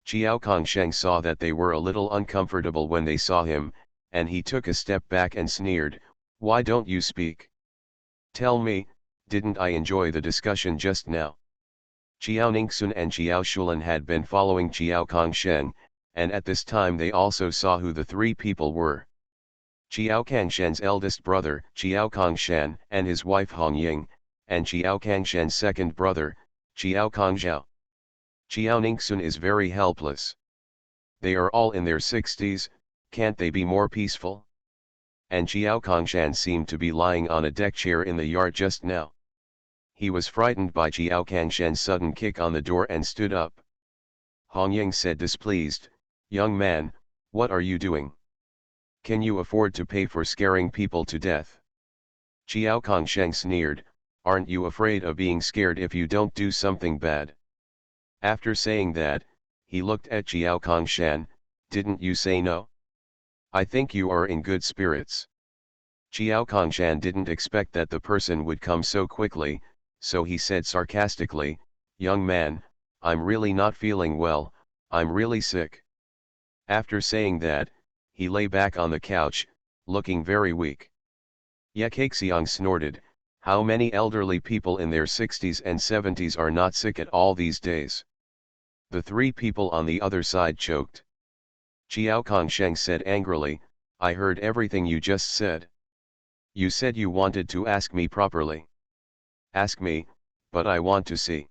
Speaker 1: Qiao Kongsheng saw that they were a little uncomfortable when they saw him, and he took a step back and sneered, "Why don't you speak? Tell me, didn't I enjoy the discussion just now?" Qiao Ningxun and Xiao Shulan had been following Qiao Kongsheng, and at this time they also saw who the three people were. Qiao Kangshen's eldest brother, Qiao Kongshan, and his wife Hong Ying, and Qiao Kangshen's second brother, Qiao Kongzhao. Qiao Ningxun is very helpless. They are all in their 60s, can't they be more peaceful? And Qiao Kongshan seemed to be lying on a deck chair in the yard just now. He was frightened by Qiao Kangshen's sudden kick on the door and stood up. Hong Ying said displeased, "Young man, what are you doing? Can you afford to pay for scaring people to death?" Qiao Kongsheng sneered, "Aren't you afraid of being scared if you don't do something bad?" After saying that, he looked at Qiao Kongshan, "Didn't you say no? I think you are in good spirits." Qiao Kongshan didn't expect that the person would come so quickly, so he said sarcastically, "Young man, I'm really not feeling well, I'm really sick." After saying that, he lay back on the couch, looking very weak. Yakaxiang snorted, how many elderly people in their 60s and 70s are not sick at all these days? The three people on the other side choked. Chiao Kongsheng said angrily, I heard everything you just said. You said you wanted to ask me properly. Ask me, but I want to see.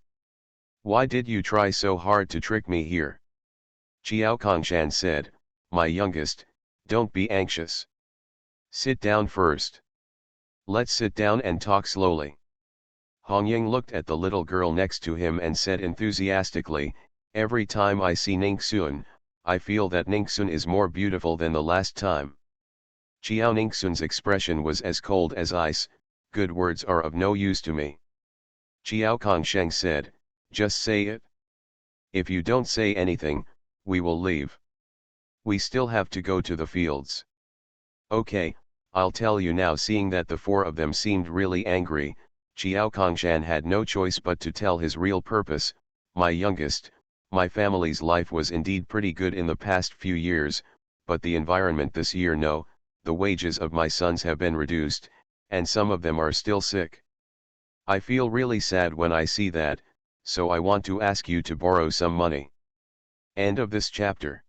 Speaker 1: Why did you try so hard to trick me here? Chiao Kongshan said, my youngest, don't be anxious. Sit down first. Let's sit down and talk slowly. Hong Ying looked at the little girl next to him and said enthusiastically, every time I see Ningxun, I feel that Ningxun is more beautiful than the last time. Chiao Ningxun's expression was as cold as ice, good words are of no use to me. Chiao Kongsheng said, just say it. If you don't say anything, we will leave. We still have to go to the fields. Okay, I'll tell you now. Seeing that the four of them seemed really angry, Chiao Kongshan had no choice but to tell his real purpose, my youngest, my family's life was indeed pretty good in the past few years, but the environment this year no, the wages of my sons have been reduced, and some of them are still sick. I feel really sad when I see that, so I want to ask you to borrow some money. End of this chapter.